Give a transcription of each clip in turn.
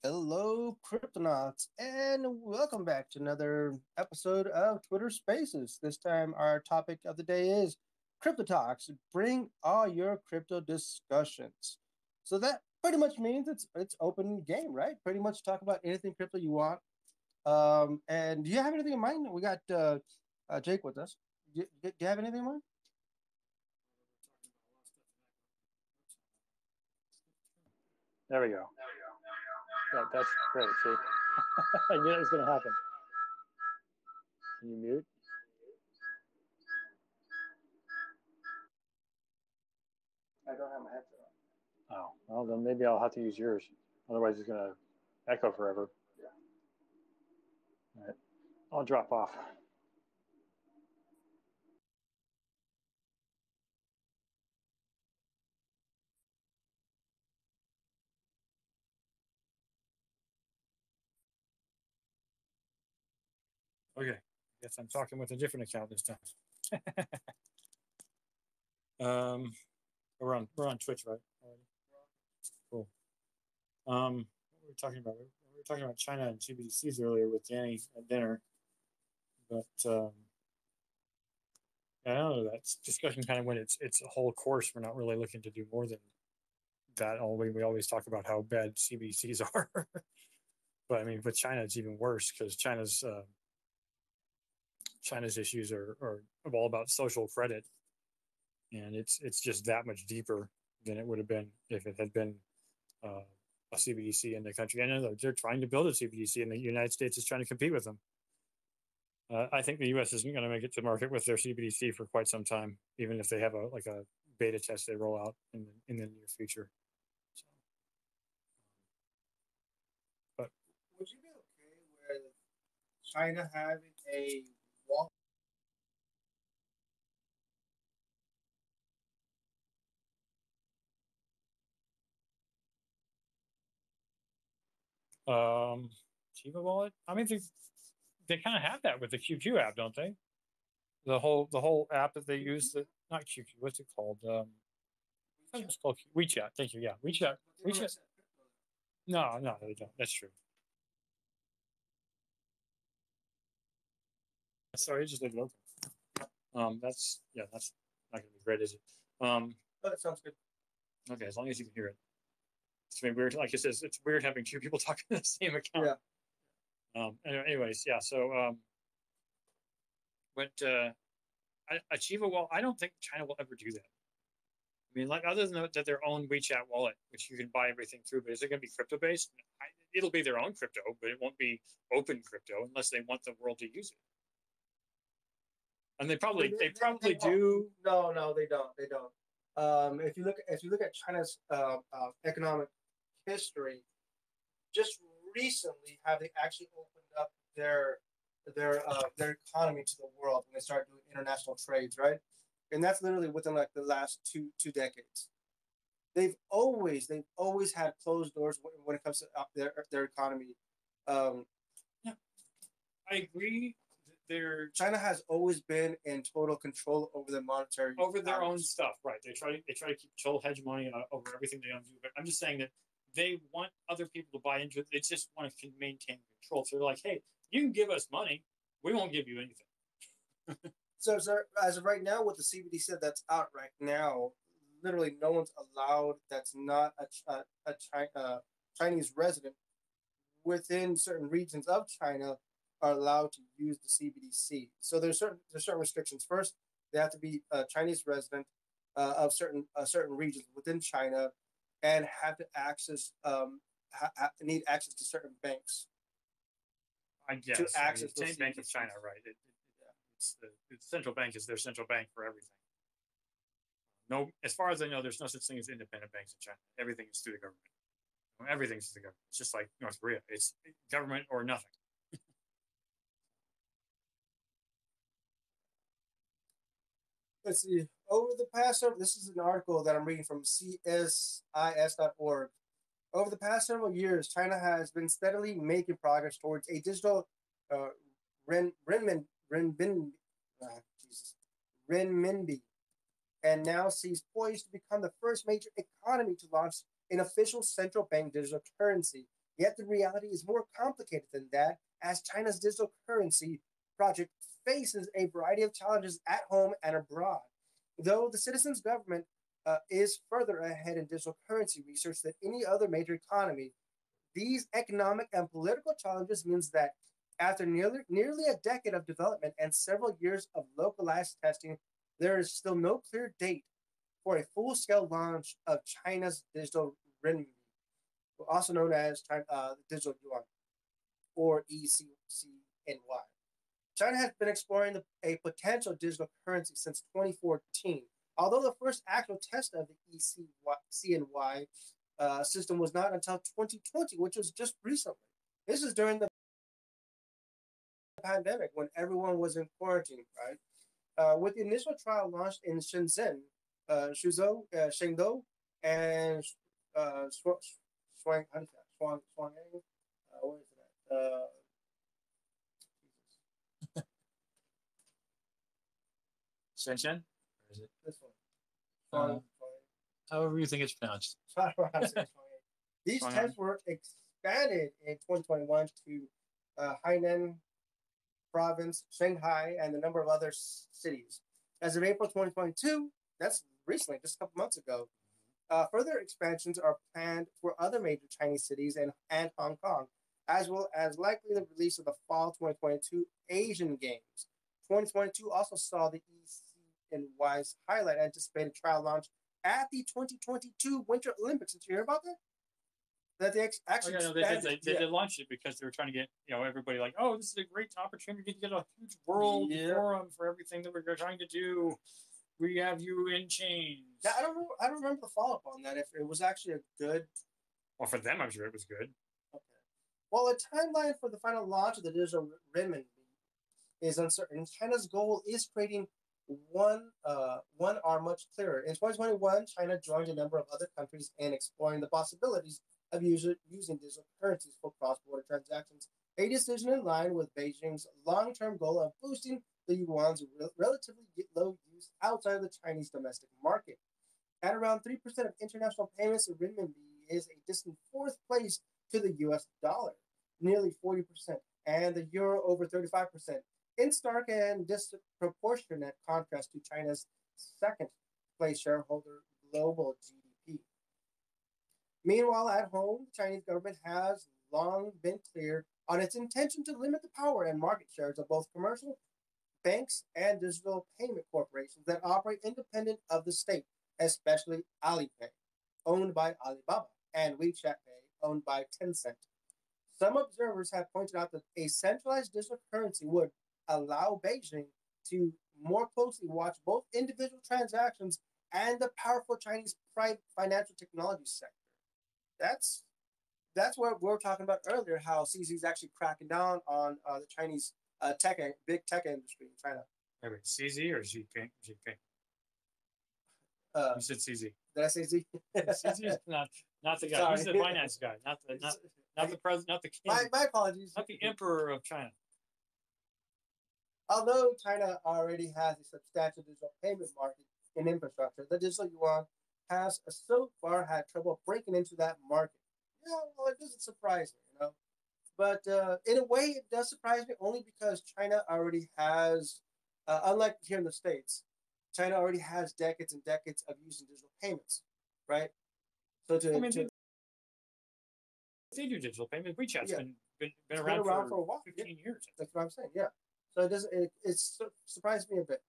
Hello, Cryptonauts, and welcome back to another episode of Twitter Spaces. This time, our topic of the day is Crypto Talks. Bring all your crypto discussions. So that pretty much means it's open game, right? Pretty much talk about anything crypto you want. And do you have anything in mind? We got Jake with us. Do you have anything in mind? There we go. That's great. See, I knew it was going to happen. Can you mute? I don't have my headset Oh, well, then maybe I'll have to use yours. Otherwise, it's going to echo forever. All right. I'll drop off. Okay. I guess I'm talking with a different account this time. um, we're on Twitch, right? Cool. What were we talking about? We were talking about China and CBDCs earlier with Danny at dinner, but I don't know. That discussion kind of went it's a whole course. We're not really looking to do more than that. We always talk about how bad CBDCs are, but I mean, with China, it's even worse because China's issues are all about social credit, and it's just that much deeper than it would have been if it had been uh, a CBDC in the country. I know they're trying to build a CBDC, and the United States is trying to compete with them. I think the U.S. isn't going to make it to market with their CBDC for quite some time, even if they have a beta test they roll out in the near future. So, but Would you be okay with China having a wallet? um, Chiva Wallet. I mean, they kind of have that with the QQ app, don't they? The whole app that they use, that not QQ, what's it called? I think it's called WeChat. Thank you. Yeah, WeChat. But they don't WeChat. accept crypto. No, no, they don't. That's true. Sorry, just leave it open. That's not going to be great, is it? Oh, that sounds good. Okay, as long as you can hear it. It's been weird. Like it says, it's weird having two people talking to the same account. Yeah. Anyways, yeah. So, but Achieva, well, I don't think China will ever do that. I mean, like other than that, their own WeChat wallet, which you can buy everything through, but is it going to be crypto based? It'll be their own crypto, but it won't be open crypto unless they want the world to use it. And they probably Oh, do. no, they don't. They don't. If you look at China's economic history, just recently have they actually opened up their economy to the world when they started doing international trades, right? And that's literally within like the last two decades. They've always had closed doors when it comes to their economy. Um, Yeah, I agree. They're China has always been in total control over the monetary over their own powers. stuff, right? They try to keep total hegemony over everything they own. But I'm just saying that they want other people to buy into it. They just want to maintain control. So they're like, hey, you can give us money, we won't give you anything. So as of right now, with the CBDC that's out right now, literally no one's allowed that's not a Chinese resident within certain regions of China are allowed to use the CBDC. So there's certain restrictions. First, they have to be a Chinese resident of certain regions within China, and have to need access to certain banks I to guess. I mean, access the those same Bank of China, CBDCs. right? Yeah. The central bank is their central bank for everything. No, as far as I know, there's no such thing as independent banks in China. Everything is through the government. Everything's through the government. It's just like North Korea. It's government or nothing. Let's see. Over the past several, this is an article that I'm reading from CSIS.org. Over the past several years, China has been steadily making progress towards a digital uh, renminbi, Jesus, renminbi, and now sees poised to become the first major economy to launch an official central bank digital currency. Yet the reality is more complicated than that, as China's digital currency project faces a variety of challenges at home and abroad. Though the citizens' government is further ahead in digital currency research than any other major economy, these economic and political challenges means that after nearly a decade of development and several years of localized testing, there is still no clear date for a full-scale launch of China's digital renminbi, also known as the digital yuan or ECCNY. China has been exploring a potential digital currency since 2014, although the first actual test of the ECCNY system was not until 2020, which was just recently. This is during the pandemic when everyone was in quarantine, right? With the initial trial launched in Shenzhen, Shengdou, and Shuang, Shuang, what is that? Shenzhen? Or is it? This one. However you think it's pronounced. These tests were expanded in 2021 to Hainan province, Shanghai, and a number of other cities. As of April 2022, that's recently, just a couple months ago, further expansions are planned for other major Chinese cities and Hong Kong, as well as likely the release of the fall 2022 Asian Games. 2022 also saw the ECNY's highlight anticipated trial launch at the 2022 Winter Olympics. Did you hear about that? That they actually they launched it because they were trying to get everybody like, oh, this is a great opportunity to get a huge world forum for everything that we're trying to do. We have you in chains. Yeah, I don't remember the follow up on that. If it was actually a good. Well, for them, I'm sure it was good. Okay. Well, a timeline for the final launch of the digital renminbi is uncertain. China's goal is creating one are much clearer. In 2021, China joined a number of other countries in exploring the possibilities of using digital currencies for cross-border transactions, a decision in line with Beijing's long-term goal of boosting the yuan's relatively low use outside of the Chinese domestic market. At around 3% of international payments, the renminbi is a distant fourth place to the US dollar, nearly 40%, and the euro over 35%, in stark and disproportionate contrast to China's second place shareholder global GDP. Meanwhile, at home, the Chinese government has long been clear on its intention to limit the power and market shares of both commercial banks and digital payment corporations that operate independent of the state, especially Alipay, owned by Alibaba, and WeChat Pay, owned by Tencent. Some observers have pointed out that a centralized digital currency would allow Beijing to more closely watch both individual transactions and the powerful Chinese private financial technology sector. That's what we were talking about earlier, how CZ is actually cracking down on the Chinese big tech industry in China. Wait, CZ or Xiping? You said CZ. Did I say Z? CZ is not the guy. Sorry. He's the finance guy, not the president, not the king. My apologies. Not the emperor of China. Although China already has a substantial digital payment market and infrastructure, the digital yuan has so far had trouble breaking into that market. Well, it doesn't surprise me, But in a way, it does surprise me only because China already has, unlike here in the States, China already has decades and decades of using digital payments, right? So they do digital payments. WeChat's been around for a while, 15 years. That's what I'm saying. Yeah. So it surprised me a bit,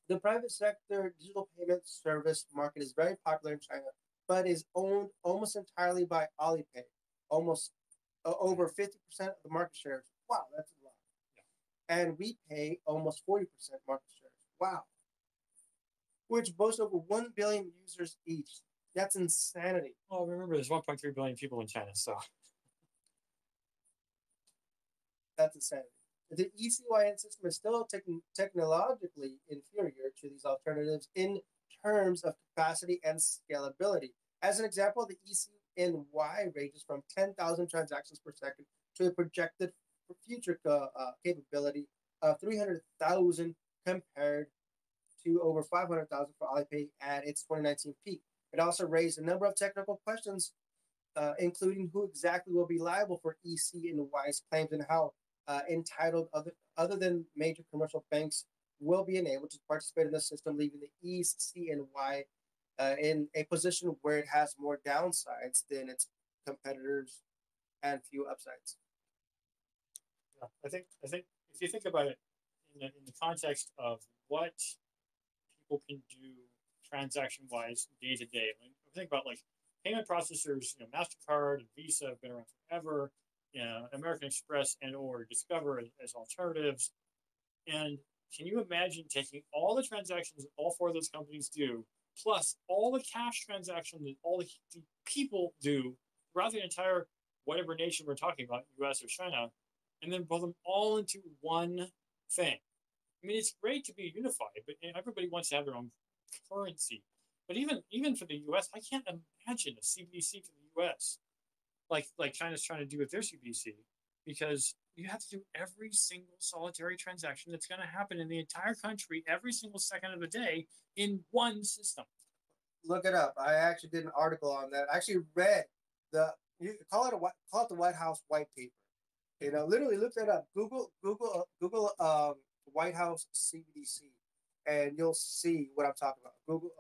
The private sector digital payment service market is very popular in China, but is owned almost entirely by Alipay, almost over 50% of the market shares. Wow, that's a lot. Yeah. And we pay almost 40% market shares. Wow. Which boasts over 1 billion users each. That's insanity. Well, remember, there's 1.3 billion people in China, so. That's insanity. The ECYN system is still technologically inferior to these alternatives in terms of capacity and scalability. As an example, the ECNY ranges from 10,000 transactions per second to a projected future capability of 300,000 compared to over 500,000 for Alipay at its 2019 peak. It also raised a number of technical questions including who exactly will be liable for EC and Y's claims and how entitled other than major commercial banks will be enabled to participate in the system, leaving the EC and Y in a position where it has more downsides than its competitors and few upsides. Yeah, I think if you think about it in the context of what people can do transaction wise day to day, when we think about like payment processors, Mastercard and Visa have been around forever. American Express and or Discover as alternatives. And can you imagine taking all the transactions that all four of those companies do, plus all the cash transactions that all the people do throughout the entire whatever nation we're talking about, US or China, and then put them all into one thing? I mean, it's great to be unified, but everybody wants to have their own currency. But even for the US, I can't imagine a CBDC for the US like China's trying to do with their CBDC, because you have to do every single solitary transaction that's going to happen in the entire country every single second of the day in one system. Look it up. I actually did an article on that. I actually read the you call it the White House white paper. Literally look that up. Google White House CBDC, and you'll see what I'm talking about. Google.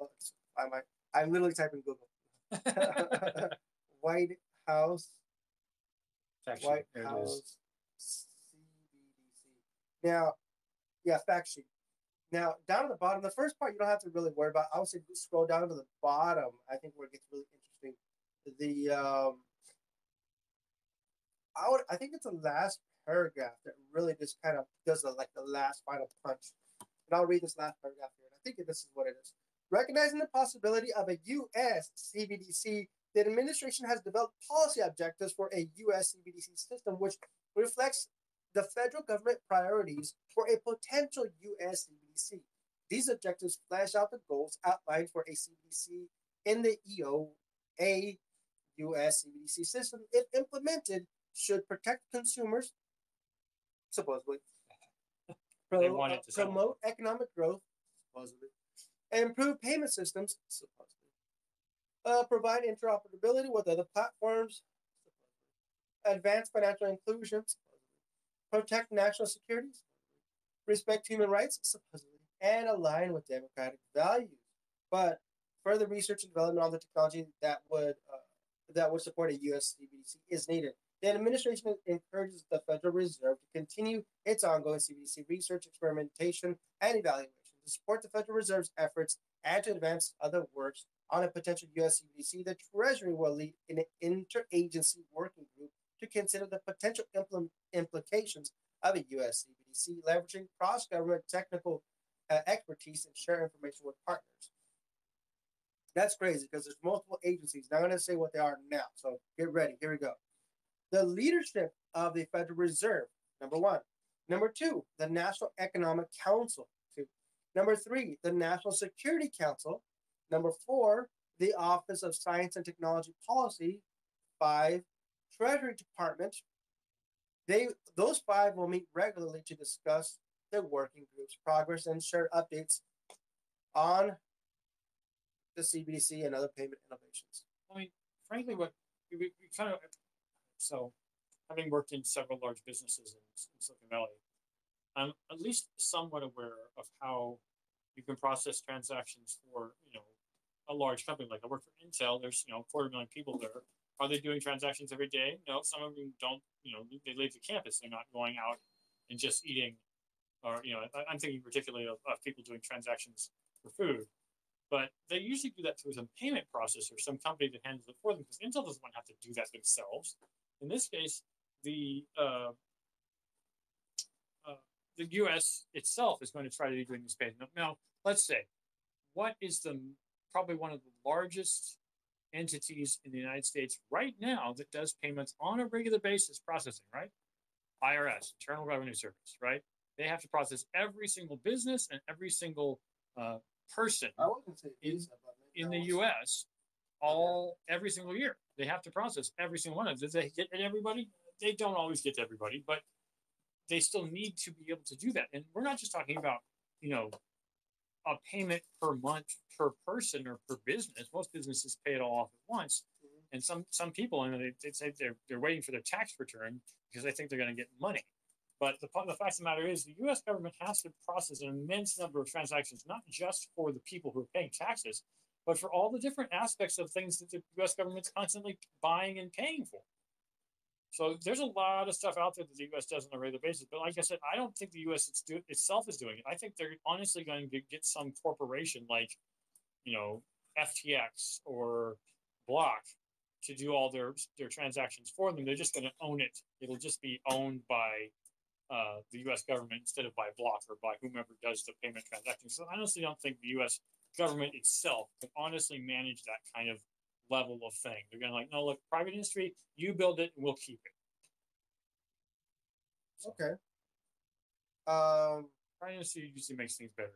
I'm literally typing Google. White House. Actually, White House CBDC. Now, yeah, fact sheet. Now, down at the bottom, the first part you don't have to really worry about. I would say scroll down to the bottom. I think where it gets really interesting. I think it's the last paragraph that really just kind of does the last final punch. And I'll read this last paragraph here. And I think this is what it is. Recognizing the possibility of a U.S. CBDC, the administration has developed policy objectives for a U.S. CBDC system, which reflects the federal government priorities for a potential U.S. CBDC. These objectives flesh out the goals outlined for a CBDC in the EOA U.S. CBDC system, if implemented, should protect consumers, supposedly, promote economic growth, supposedly, improve payment systems, supposedly, provide interoperability with other platforms, supposedly, advance financial inclusion, supposedly, protect national security, supposedly, respect human rights, supposedly, and align with democratic values. But further research and development on the technology that would support a U.S. CBDC is needed. The administration encourages the Federal Reserve to continue its ongoing CBDC research, experimentation, and evaluation to support the Federal Reserve's efforts and to advance other works on a potential U.S. CBDC. The Treasury will lead an interagency working group to consider the potential implications of a U.S. CBDC, leveraging cross-government technical expertise and share information with partners. That's crazy because there's multiple agencies. Now I'm going to say what they are now. So get ready. Here we go. The leadership of the Federal Reserve, number one. Number two, the National Economic Council. Two. Number three, the National Security Council. Number four, the Office of Science and Technology Policy. Five, Treasury Department. Those five will meet regularly to discuss the working group's progress and share updates on the CBDC and other payment innovations. I mean, frankly, what we kind of, so having worked in several large businesses in Silicon Valley, I'm at least somewhat aware of how you can process transactions for, a large company. Like I work for Intel, there's, 250,000 people there. Are they doing transactions every day? No, some of them don't, they leave the campus. They're not going out and just eating, or, I'm thinking particularly of people doing transactions for food. But they usually do that through some payment processor, some company that handles it for them, because Intel doesn't want to have to do that themselves. In this case, the U.S. itself is going to try to be doing this payment. Now, let's say, what is probably one of the largest entities in the United States right now that does payments on a regular basis processing, right? IRS, Internal Revenue Service, right? They have to process every single business and every single person in the U.S. every single year. They have to process every single one of them. Do they get to everybody? They don't always get to everybody, but they still need to be able to do that. And we're not just talking about, a payment per month per person or per business. Most businesses pay it all off at once. And some people, and they say they're waiting for their tax return because they think they're going to get money. But the fact of the matter is, the U.S. government has to process an immense number of transactions, not just for the people who are paying taxes, but for all the different aspects of things that the U.S. government's constantly buying and paying for. So there's a lot of stuff out there that the U.S. does on a regular basis. But like I said, I don't think the U.S. itself is doing it. I think they're honestly going to get some corporation like, FTX or Block to do all their transactions for them. They're just going to own it. It'll just be owned by the U.S. government instead of by Block or by whomever does the payment transactions. So I honestly don't think the U.S. government itself can honestly manage that kind of level of thing. They're going to no, look, private industry, you build it and we'll keep it. So, okay. Private industry usually makes things better.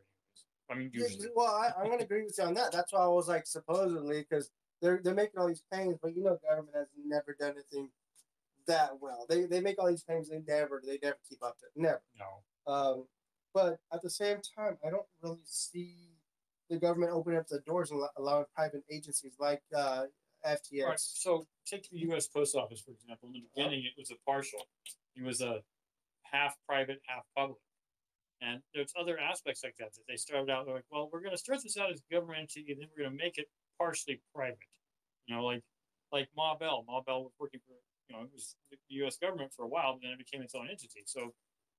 I mean, usually. Well, I'm going to agree with you on that. That's why I was like, supposedly, because they're making all these claims, but government has never done anything that well. They make all these claims, they never keep up to it. Never. No. But at the same time, I don't really see the government opening up the doors and allowing private agencies like FTX. Right. So take the U.S. Post Office, for example. In the beginning, it was a partial. It was a half private, half public. And there's other aspects like that they started out like, well, we're going to start this out as a government entity, and then we're going to make it partially private. Like Ma Bell. Ma Bell was working for, it was the U.S. government for a while, but then it became its own entity. So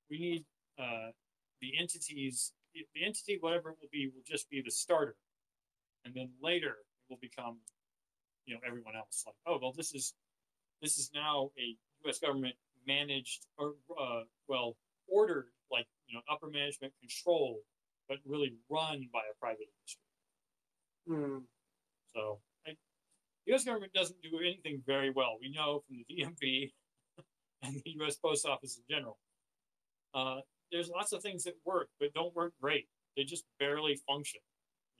we need the entities. The entity, whatever it will just be the starter, and then later it will become, everyone else. Like, oh well, this is now a U.S. government managed or ordered, like upper management control, but really run by a private industry. So the U.S. government doesn't do anything very well. We know from the DMV and the U.S. Post Office in general. There's lots of things that work, but don't work great. They just barely function.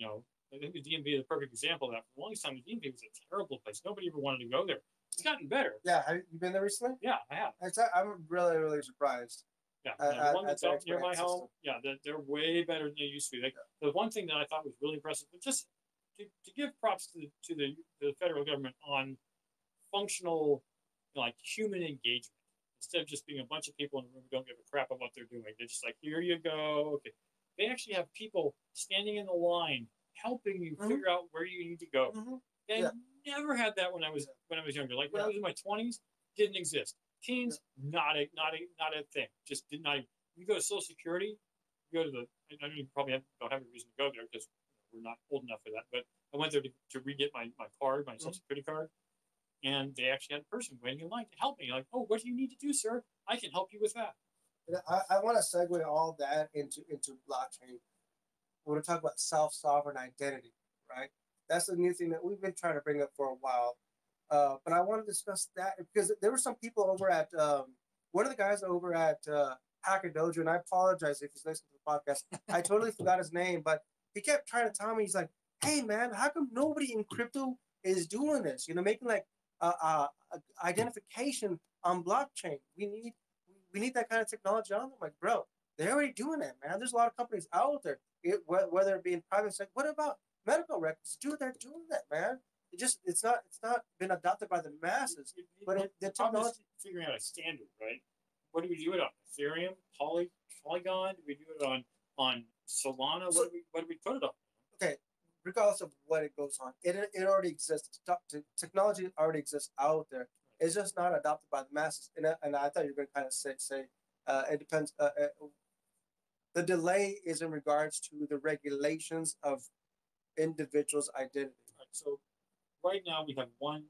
I think the DMV is a perfect example of that. For the longest time, the DMV was a terrible place. Nobody ever wanted to go there. It's gotten better. Yeah, have you been there recently? Yeah, I have. I'm really, really surprised. Yeah, the one that's out near my home, they're way better than they used to be. The one thing that I thought was really impressive, but just to give props to the federal government on functional, human engagement, instead of just being a bunch of people in a room who don't give a crap about what they're doing. They're just like, here you go. Okay. They actually have people standing in the line helping you figure out where you need to go. They never had that when I was younger. Like when I was in my 20s, didn't exist. Teens, not a thing. Just did not. You go to Social Security, you go to I know you probably don't have a reason to go there because we're not old enough for that. But I went there to re-get my card, my Social Security card, and they actually had a person waiting in line to help me. Like, oh, what do you need to do, sir? I can help you with that. I want to segue all that into blockchain. We're going to talk about self-sovereign identity, right? That's a new thing that we've been trying to bring up for a while. But I want to discuss that because there were some people over at one of the guys over at Hacker Dojo, and I apologize if he's listening to the podcast. I totally forgot his name, but he kept trying to tell me, he's like, hey, man, how come nobody in crypto is doing this? Making like identification on blockchain. We need that kind of technology on them. Like, bro, they're already doing that, man. There's a lot of companies out there, whether it be in private sector. What about medical records? Dude, they're doing that, man. It's not been adopted by the masses. But the technology figuring out a standard, right? What do we do it on? Ethereum, Polygon? Do we do it on Solana? What do we put it on? Okay, regardless of what it goes on, it already exists. Technology already exists out there. It's just not adopted by the masses. And I thought you were going to kind of say it depends. The delay is in regards to the regulations of individuals' identity. Right, so right now we have one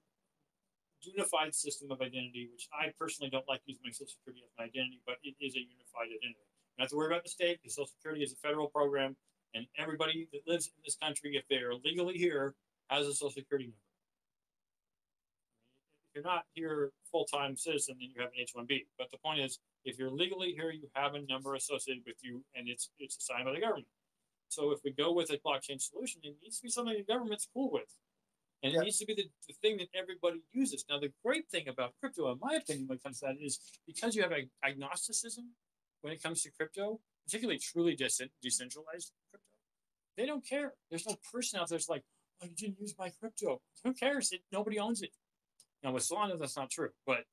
unified system of identity, which I personally don't like using my Social Security as my identity, but it is a unified identity. You don't have to worry about the state, because Social Security is a federal program, and everybody that lives in this country, if they are legally here, has a Social Security number. If you're not here full-time citizen, then you have an H-1B. But the point is, if you're legally here, you have a number associated with you, and it's assigned by the government. So if we go with a blockchain solution, it needs to be something the government's cool with. And it needs to be the thing that everybody uses. Now, the great thing about crypto, in my opinion, when it comes to that, is because you have agnosticism when it comes to crypto, particularly truly decentralized crypto, they don't care. There's no person out there that's like, oh, you didn't use my crypto. Who cares? Nobody owns it. Now with Solana, that's not true, but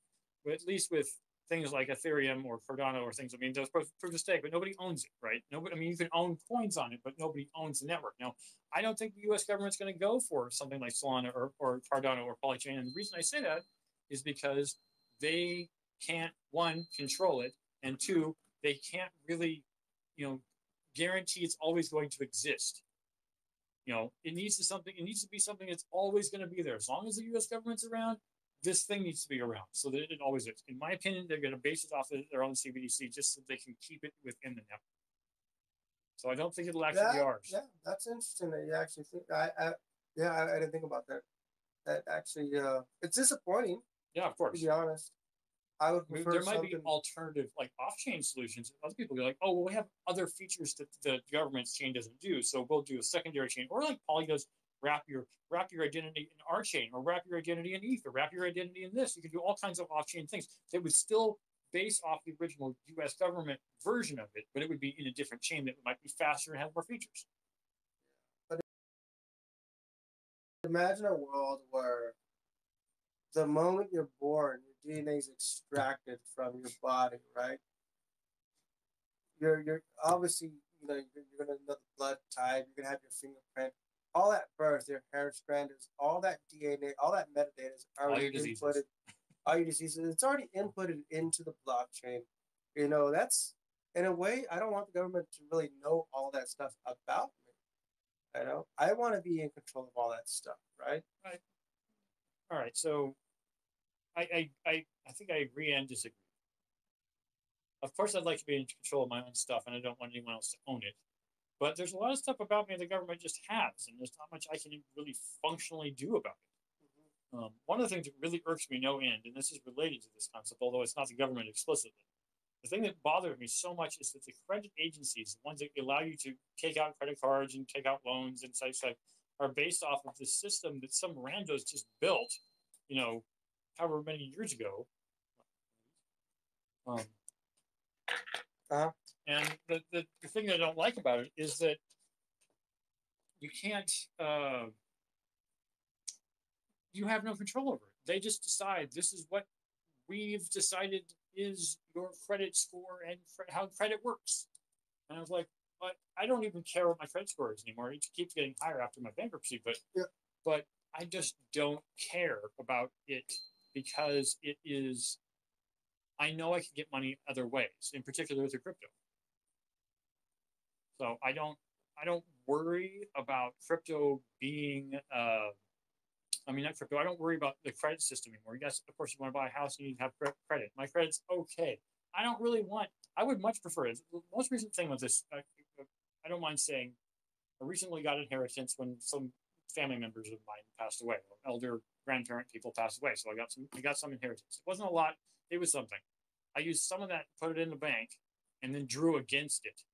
at least with things like Ethereum or Cardano or things, I mean, those proof of stake, but nobody owns it, right? Nobody, I mean, you can own coins on it, but nobody owns the network. Now, I don't think the U.S. government's going to go for something like Solana or Cardano or Polychain, and the reason I say that is because they can't, one, control it, and two, they can't really, guarantee it's always going to exist. It needs to be something that's always going to be there. As long as the U.S. government's around, this thing needs to be around so that it always is. In my opinion, they're going to base it off of their own CBDC just so they can keep it within the network. So I don't think it'll actually be ours. Yeah, that's interesting that you actually think. I didn't think about that. That actually, it's disappointing. Yeah, of course. To be honest, I would prefer there might be alternative, like off-chain solutions. Other people go like, oh, well, we have other features that the government's chain doesn't do, so we'll do a secondary chain, or like Poly does, wrap your identity in our chain, or wrap your identity in ETH, or wrap your identity in this. You can do all kinds of off-chain things that would still base off the original U.S. government version of it, but it would be in a different chain that might be faster and have more features. But imagine a world where the moment you're born, your DNA is extracted from your body, right? You're obviously, you're gonna know the blood type, you're gonna have your fingerprint, all that birth, your hair strand is all that DNA, all that metadata is already inputted. All your diseases, it's already inputted into the blockchain. That's in a way, I don't want the government to really know all that stuff about me. I want to be in control of all that stuff, right? Right. All right. So I think I agree and disagree. Of course, I'd like to be in control of my own stuff, and I don't want anyone else to own it. But there's a lot of stuff about me the government just has, and there's not much I can really functionally do about it. Mm-hmm. One of the things that really irks me no end, and this is related to this concept, although it's not the government explicitly, the thing that bothered me so much is that the credit agencies, the ones that allow you to take out credit cards and take out loans and such, are based off of this system that some randos just built, however many years ago. And the thing that I don't like about it is that you can't, you have no control over it. They just decide this is what we've decided is your credit score and how credit works. And I was like, but I don't even care what my credit score is anymore. It keeps getting higher after my bankruptcy, but I just don't care about it because it is, I know I can get money other ways, in particular with the crypto. So I don't worry about crypto being, not crypto. I don't worry about the credit system anymore. Yes, of course, you want to buy a house, you need to have credit. My credit's okay. I would much prefer it. The most recent thing with this, I don't mind saying, I recently got inheritance when some family members of mine passed away, or elder grandparent people passed away. So I got some inheritance. It wasn't a lot. It was something. I used some of that, put it in the bank, and then drew against it.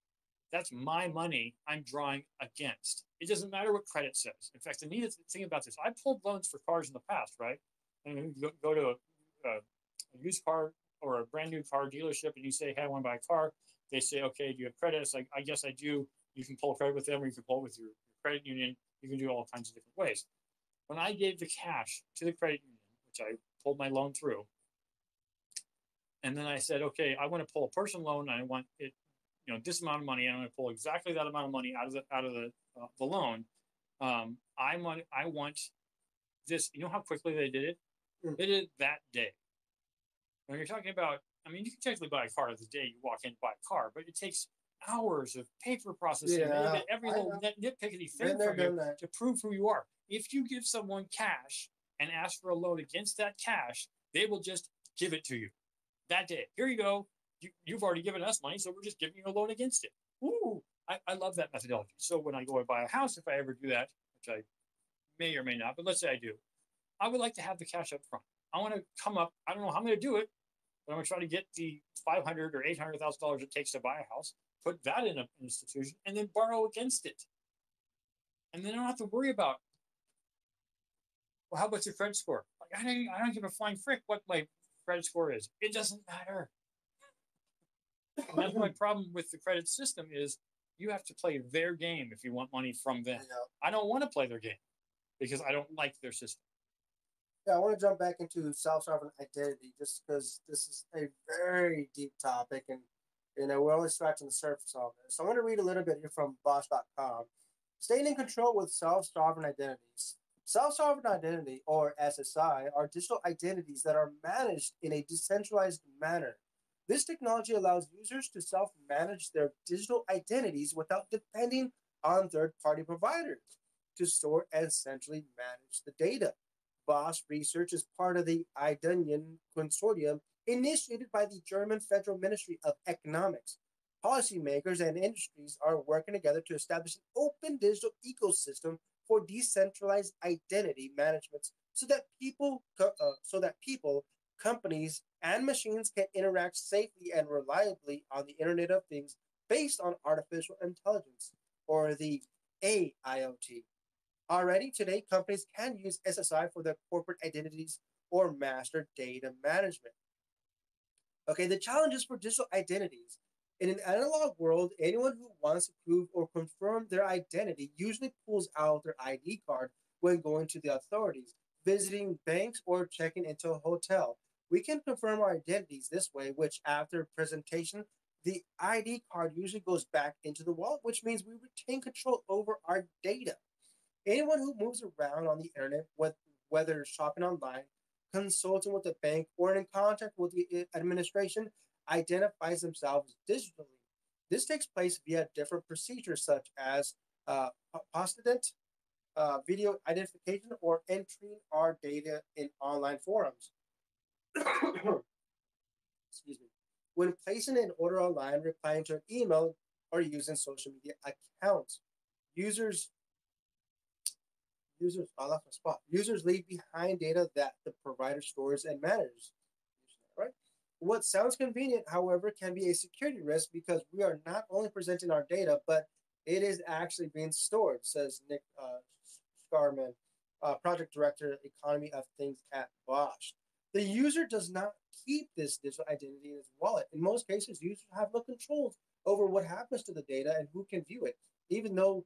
That's my money I'm drawing against. It doesn't matter what credit says. In fact, the neat thing about this, I pulled loans for cars in the past, right? And you go to a used car or a brand new car dealership and you say, hey, I want to buy a car. They say, okay, do you have credit? It's like, I guess I do. You can pull credit with them, or you can pull it with your credit union. You can do all kinds of different ways. When I gave the cash to the credit union, which I pulled my loan through, and then I said, okay, I want to pull a personal loan. And I want it, this amount of money. I'm going to pull exactly that amount of money out of the loan. I want this. You know how quickly they did it? They did it that day. When you're talking about, you can technically buy a car the day you walk in and buy a car, but it takes hours of paper processing. Yeah, you get every little nitpickety thing from you to prove who you are. If you give someone cash and ask for a loan against that cash, they will just give it to you that day. Here you go. You've already given us money, so we're just giving you a loan against it. Ooh, I love that methodology. So when I go and buy a house, if I ever do that, which I may or may not, but let's say I do, I would like to have the cash up front. I want to come up. I don't know how I'm going to do it, but I'm going to try to get the $500,000 or $800,000 it takes to buy a house, put that in an institution, and then borrow against it. And then I don't have to worry about, well, how about your credit score? Like, I don't give a flying frick what my credit score is. It doesn't matter. And that's my problem with the credit system is you have to play their game if you want money from them. Yeah. I don't want to play their game because I don't like their system. Yeah, I want to jump back into self-sovereign identity just because this is a very deep topic, and we're only scratching the surface on this. So I want to read a little bit here from Bosch.com. Staying in control with self-sovereign identities. Self-sovereign identity, or SSI, are digital identities that are managed in a decentralized manner. This technology allows users to self-manage their digital identities without depending on third-party providers to store and centrally manage the data. Bosch research is part of the IDUNION consortium initiated by the German Federal Ministry of Economics. Policymakers and industries are working together to establish an open digital ecosystem for decentralized identity management so that people, companies, and machines can interact safely and reliably on the Internet of Things based on artificial intelligence, or the AIoT. Already today, companies can use SSI for their corporate identities or master data management. Okay, the challenges for digital identities. In an analog world, anyone who wants to prove or confirm their identity usually pulls out their ID card when going to the authorities, visiting banks, or checking into a hotel. We can confirm our identities this way, which after presentation, the ID card usually goes back into the wallet, which means we retain control over our data. Anyone who moves around on the internet, whether shopping online, consulting with a bank, or in contact with the administration, identifies themselves digitally. This takes place via different procedures such as apostille, video identification, or entering our data in online forums. Excuse me. When placing an order online, replying to an email, or using social media accounts, users users I lost my spot. Users leave behind data that the provider stores and manages. Right? What sounds convenient, however, can be a security risk because we are not only presenting our data, but it is actually being stored, says Nick Scarman, project director, economy of things at Bosch. The user does not keep this digital identity in his wallet. In most cases, users have no controls over what happens to the data and who can view it, even though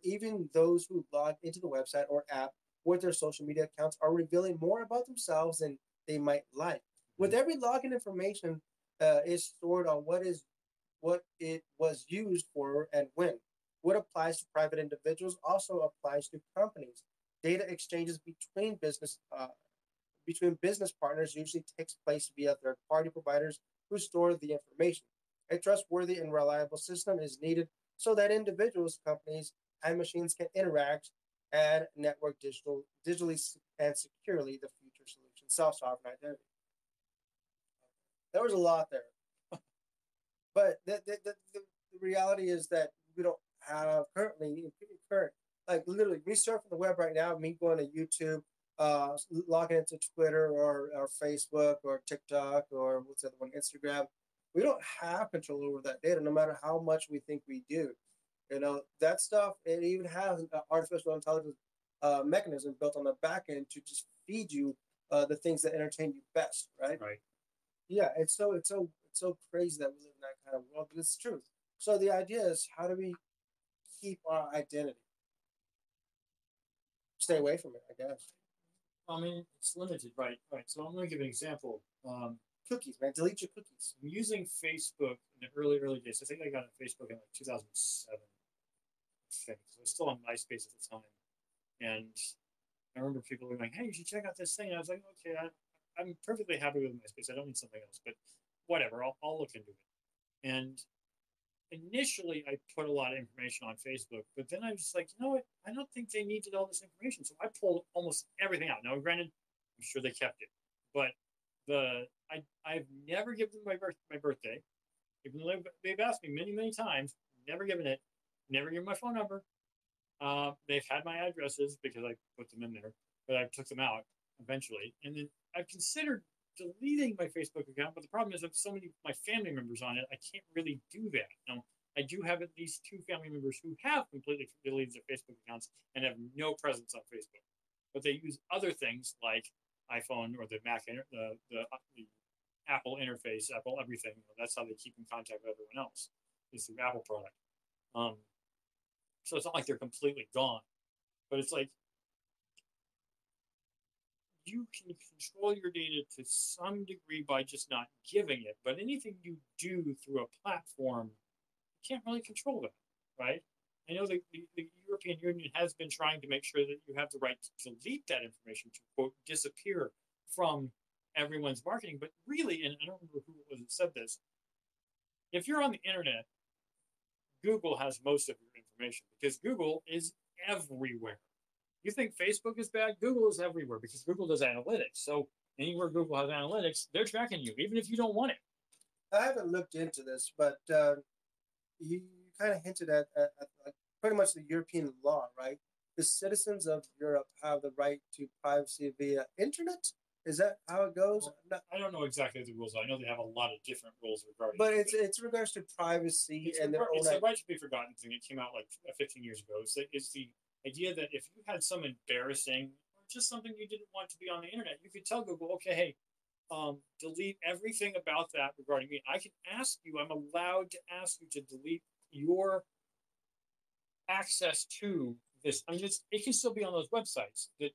even those who log into the website or app with their social media accounts are revealing more about themselves than they might like. With every login information is stored on what it was used for and when. What applies to private individuals also applies to companies. Data exchanges between business partners usually takes place via third-party providers who store the information. A trustworthy and reliable system is needed so that individuals, companies, and machines can interact and network digitally and securely the future solution, self-sovereign identity. There was a lot there, but the reality is that we don't have current like literally me surfing the web right now, me going to YouTube, logging into Twitter or Facebook or TikTok or what's the other one, Instagram. We don't have control over that data, no matter how much we think we do. That stuff. It even has an artificial intelligence mechanism built on the back end to just feed you the things that entertain you best, right? Right. Yeah, it's so crazy that we live in that kind of world, but it's true. So the idea is, how do we keep our identity? Stay away from it, I guess. I mean, it's limited, right? Right. So I'm going to give an example. Cookies, man. Delete your cookies. I'm using Facebook in the early days. I think I got on Facebook in like 2007. I think. So I was still on MySpace at the time, and I remember people were like, "Hey, you should check out this thing." And I was like, "Okay, I'm perfectly happy with MySpace. I don't need something else, but whatever. I'll look into it." And initially, I put a lot of information on Facebook, but then I was like, you know what? I don't think they needed all this information, so I pulled almost everything out. Now, granted, I'm sure they kept it, but I've never given them my birthday. Even though they've asked me many times, never given it. Never given my phone number. They've had my addresses because I put them in there, but I took them out eventually. And then I've considered deleting my Facebook account, but the problem is I have so many my family members on it, I can't really do that. Now, I do have at least two family members who have completely deleted their Facebook accounts and have no presence on Facebook, but they use other things like iPhone or the Mac, the Apple interface, Apple everything. That's how they keep in contact with everyone else. Is through Apple product. Um, so it's not like they're completely gone, but it's like you can control your data to some degree by just not giving it. But anything you do through a platform, you can't really control that, right? I know the European Union has been trying to make sure that you have the right to delete that information, to quote, disappear from everyone's marketing. But really, and I don't remember who it was that said this, if you're on the internet, Google has most of your information because Google is everywhere. You think Facebook is bad? Google is everywhere because Google does analytics. So anywhere Google has analytics, they're tracking you, even if you don't want it. I haven't looked into this, but you kind of hinted at pretty much the European law, right? The citizens of Europe have the right to privacy via internet. Is that how it goes? Well, No, I don't know exactly the rules. I know they have a lot of different rules regarding but it. it's regards to privacy It's, and their own. it's a right to be forgotten thing. It came out like 15 years ago. It's the idea that if you had some embarrassing or just something you didn't want to be on the internet, you could tell Google, okay, hey, delete everything about that regarding me. I can ask you, I'm allowed to ask you to delete your access to this. I mean, it can still be on those websites that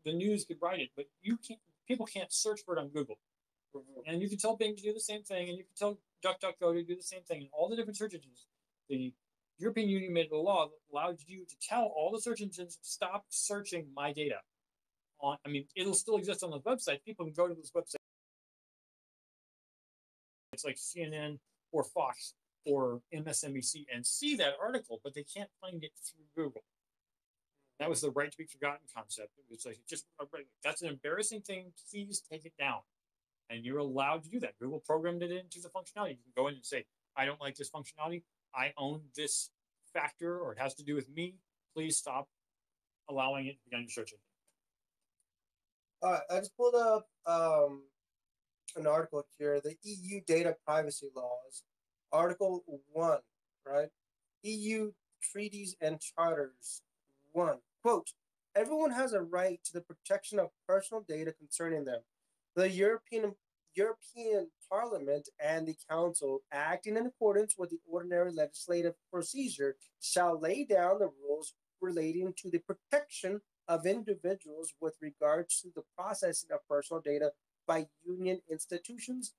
the news could write it, but you can't. People can't search for it on Google. And you can tell Bing to do the same thing, and you can tell DuckDuckGo to do the same thing, and all the different search engines. The European Union made a law that allowed you to tell all the search engines stop searching my data. I mean, it'll still exist on the website. People can go to this website. It's like CNN or Fox or MSNBC and see that article, but they can't find it through Google. That was the right to be forgotten concept. It was like just that's an embarrassing thing. Please take it down. And you're allowed to do that. Google programmed it into the functionality. You can go in and say, I don't like this functionality. I own this factor, or it has to do with me. Please stop allowing it to be on your search engine. All right, I just pulled up an article here, the EU data privacy laws, Article 1, right? EU treaties and charters 1. Quote, everyone has a right to the protection of personal data concerning them. The European Parliament and the Council, acting in accordance with the ordinary legislative procedure, shall lay down the rules relating to the protection of individuals with regards to the processing of personal data by union institutions,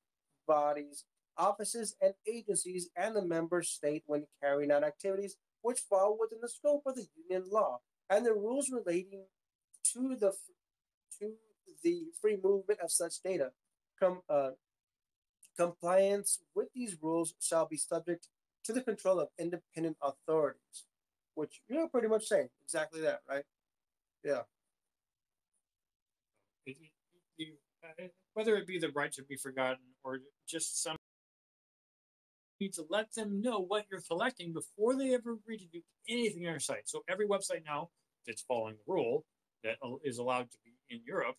bodies, offices, and agencies, and the member state when carrying out activities which fall within the scope of the union law, and the rules relating to the free movement of such data. Com, uh, Compliance with these rules shall be subject to the control of independent authorities, which you're pretty much saying exactly that, right? Yeah. Whether it be the right to be forgotten or just some need to let them know what you're collecting before they ever agree to do anything on your site. So every website now that's following the rule that is allowed to be in Europe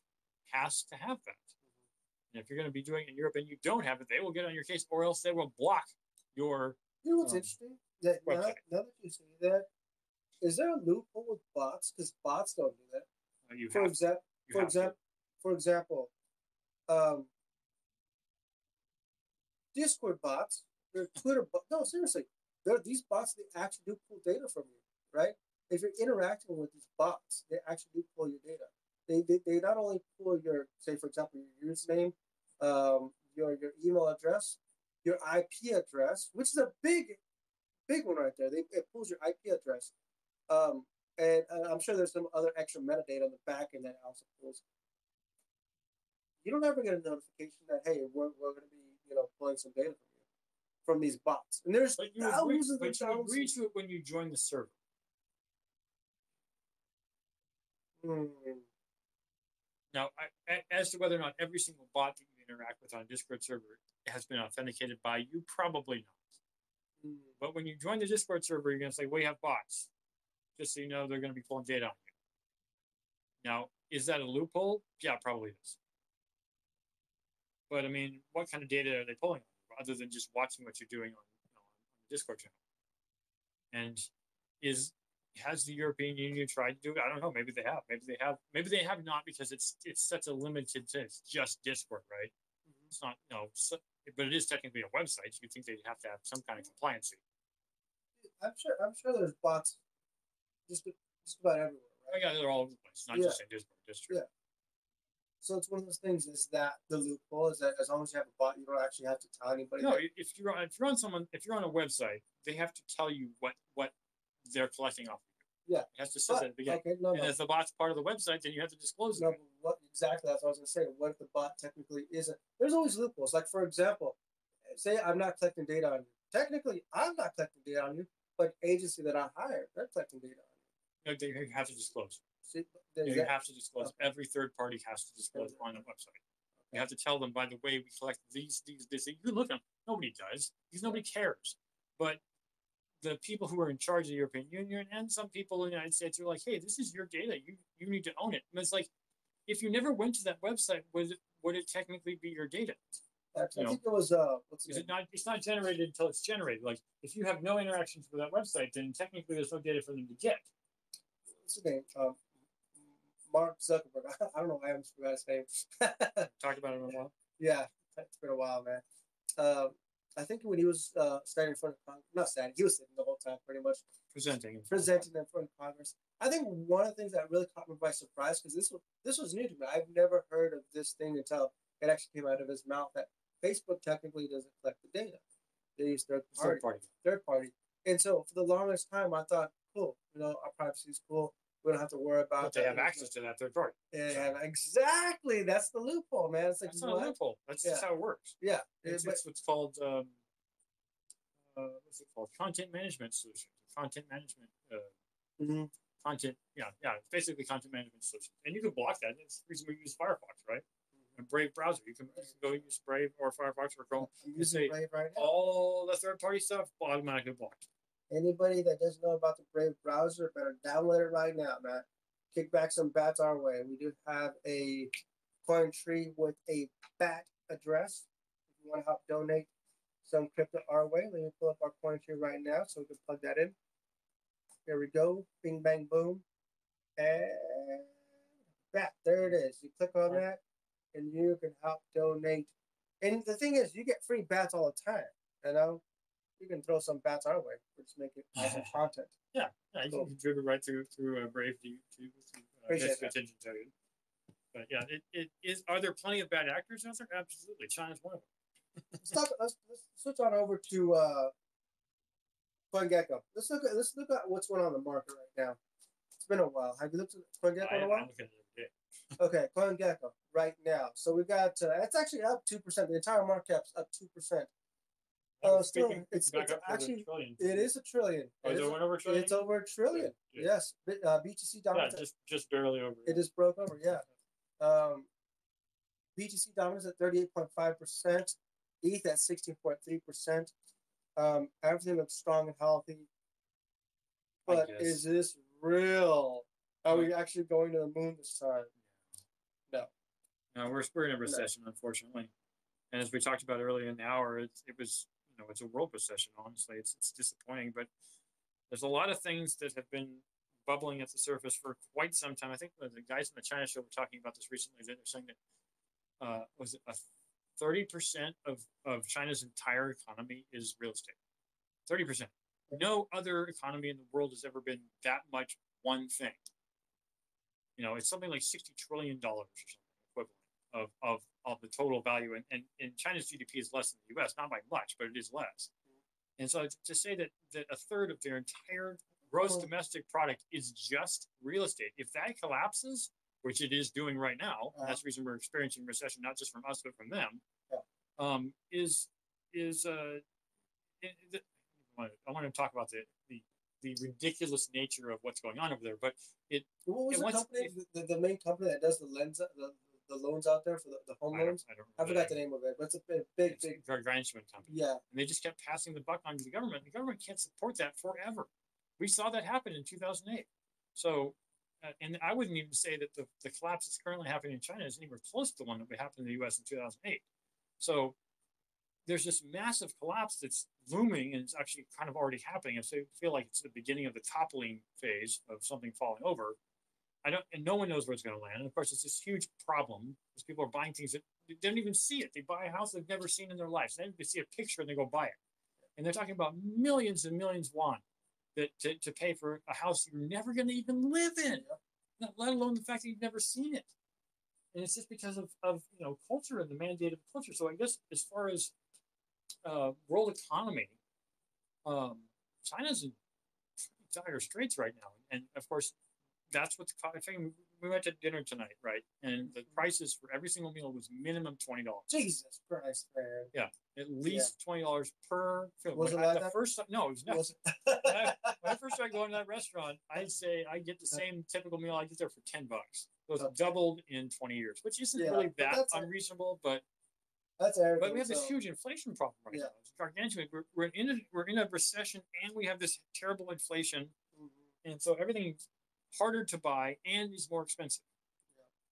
has to have that. And if you're going to be doing it in Europe and you don't have it, they will get on your case, or else they will block your. You know what's interesting? That now that you say that, is there a loophole with bots? Because bots don't do that. For example, um, Discord bots, they're Twitter bots. No, seriously, these bots. They actually do pull data from you, right? If you're interacting with these bots, they actually do pull your data. They not only pull your, say for example, your username, your email address, your IP address, which is a big one right there. It pulls your IP address, and I'm sure there's some other extra metadata on the back end that also pulls. You don't ever get a notification that hey, we're going to be pulling some data from you from these bots, and there's thousands but you agree to it when you join the server. Now, as to whether or not every single bot that you interact with on a Discord server has been authenticated by you, probably not. But when you join the Discord server, you're going to say, we have bots. Just so you know, they're going to be pulling data on you. Now, is that a loophole? Yeah, probably is. But, I mean, what kind of data are they pulling on you, other than just watching what you're doing on the Discord channel? And has the European Union tried to do it? I don't know. Maybe they have. Maybe they have not, because it's such a limited thing. It's just Discord, right? Mm-hmm. It's not but it is technically a website. So you think they'd have to have some kind of compliancy. I'm sure there's bots just about everywhere, right? Oh, yeah, they're all over the place. Not just in Discord. That's true. Yeah. So it's one of those things. Is that the loophole? Is that as long as you have a bot, you don't actually have to tell anybody? No, That, if you're on a website, they have to tell you what they're collecting off of you. yeah. It has to say that at the beginning. Okay, no, and if the bot's part of the website, then you have to disclose it. No, but what exactly? That's what I was going to say. What if the bot technically isn't? There's always loopholes. Like for example, say I'm not collecting data on you. Technically, I'm not collecting data on you, but agency that I hired, they're collecting data on you. No, you have to disclose. See, You have to disclose. Okay. Every third party has to disclose on the website. You have to tell them, by the way, we collect these. You can look at them. Nobody does because nobody cares. But the people who are in charge of the European Union and some people in the United States are like, hey, this is your data. You need to own it. And it's like, if you never went to that website, would it technically be your data? I think it was what's it not? It's not generated until it's generated. Like if you have no interactions with that website, then technically there's no data for them to get. What's his name? Mark Zuckerberg. I don't know why I almost forgot his name. Talked about it in a while. Yeah, it's been a while, man. I think when he was standing in front of Congress, not standing, he was sitting the whole time, pretty much presenting in front of Congress. I think one of the things that really caught me by surprise, because this was new to me. I've never heard of this thing until it actually came out of his mouth that Facebook technically doesn't collect the data. They use third party. And so for the longest time, I thought, cool, our privacy is cool. We don't have to worry about. But they have access to that third party. And exactly, that's the loophole, man. It's like that's not a loophole. That's just how it works. Yeah, it's what's called what's it called? Content management solutions. Content management. Content. Yeah. It's basically content management solutions, and you can block that. That's the reason we use Firefox, right? A Brave browser. You can go use Brave or Firefox or Chrome. You say Brave right now. All the third party stuff automatically blocked. Anybody that doesn't know about the Brave browser better download it right now, man. Kick back some bats our way. We do have a coin tree with a bat address. If you want to help donate some crypto our way, let me pull up our coin tree right now so we can plug that in. Here we go. Bing, bang, boom. And bat. There it is. You click on that and you can help donate. And the thing is, you get free bats all the time, You can throw some bats our way. We're just making awesome content. Yeah, you can contribute right through Brave to attention to it. But yeah, it is. Are there plenty of bad actors out there? Absolutely. China's one of them. let's switch on over to CoinGecko. Let's look at what's going on in the market right now. It's been a while. Have you looked at CoinGecko in a while? I'm looking at it every day. Okay, CoinGecko right now. So we got it's actually up 2%. The entire market cap's up 2%. It's actually it is $1 trillion. Is it over $1 trillion? It's over $1 trillion. Yeah. Yes, BTC dominance. Yeah, just barely over. It just broke over. Yeah. BTC dominance at 38.5%. ETH at 16.3%. Everything looks strong and healthy. But is this real? Are we actually going to the moon this time? No. No, we're in a recession, unfortunately. And as we talked about earlier in the hour, it was it's a world recession. Honestly, it's disappointing. But there's a lot of things that have been bubbling at the surface for quite some time. I think the guys in the China show were talking about this recently. They're saying that was it 30% of China's entire economy is real estate. 30%. No other economy in the world has ever been that much one thing. It's something like $60 trillion or something equivalent of the total value. And China's GDP is less than the US, not by much, but it is less. And so to say that a third of their entire gross domestic product is just real estate, if that collapses, which it is doing right now, and that's the reason we're experiencing recession, not just from us, but from them, I want to talk about the ridiculous nature of what's going on over there. But what was the company, the main company that does the loans out there for the home loans? I forgot the name of it, but it's a big management company. Yeah, and they just kept passing the buck on to the government. The government can't support that forever. We saw that happen in 2008. So, and I wouldn't even say that the collapse that's currently happening in China is anywhere close to the one that happened in the U.S. in 2008. So there's this massive collapse that's looming, and it's actually kind of already happening. And so I feel like it's the beginning of the toppling phase of something falling over. And no one knows where it's going to land. And of course, it's this huge problem because people are buying things that they don't even see it. They buy a house they've never seen in their lives. Then they see a picture and they go buy it. And they're talking about millions and millions of won to pay for a house you're never going to even live in, let alone the fact that you've never seen it. and it's just because of culture and the mandate of culture. So I guess as far as world economy, um, China's in dire straits right now, and of course that's what's. I think we went to dinner tonight, right? And the prices for every single meal was minimum $20. Jesus Christ, man. Yeah, at least $20 per film. Was it like that? First time? No, it was not. When I first started going to that restaurant, I'd say I get the same typical meal I get there for $10. So it's doubled in 20 years, which isn't really that unreasonable, but that's everything. But we have this huge inflation problem right now. It's gargantuan. We're in a recession, and we have this terrible inflation, and so everything's harder to buy and is more expensive.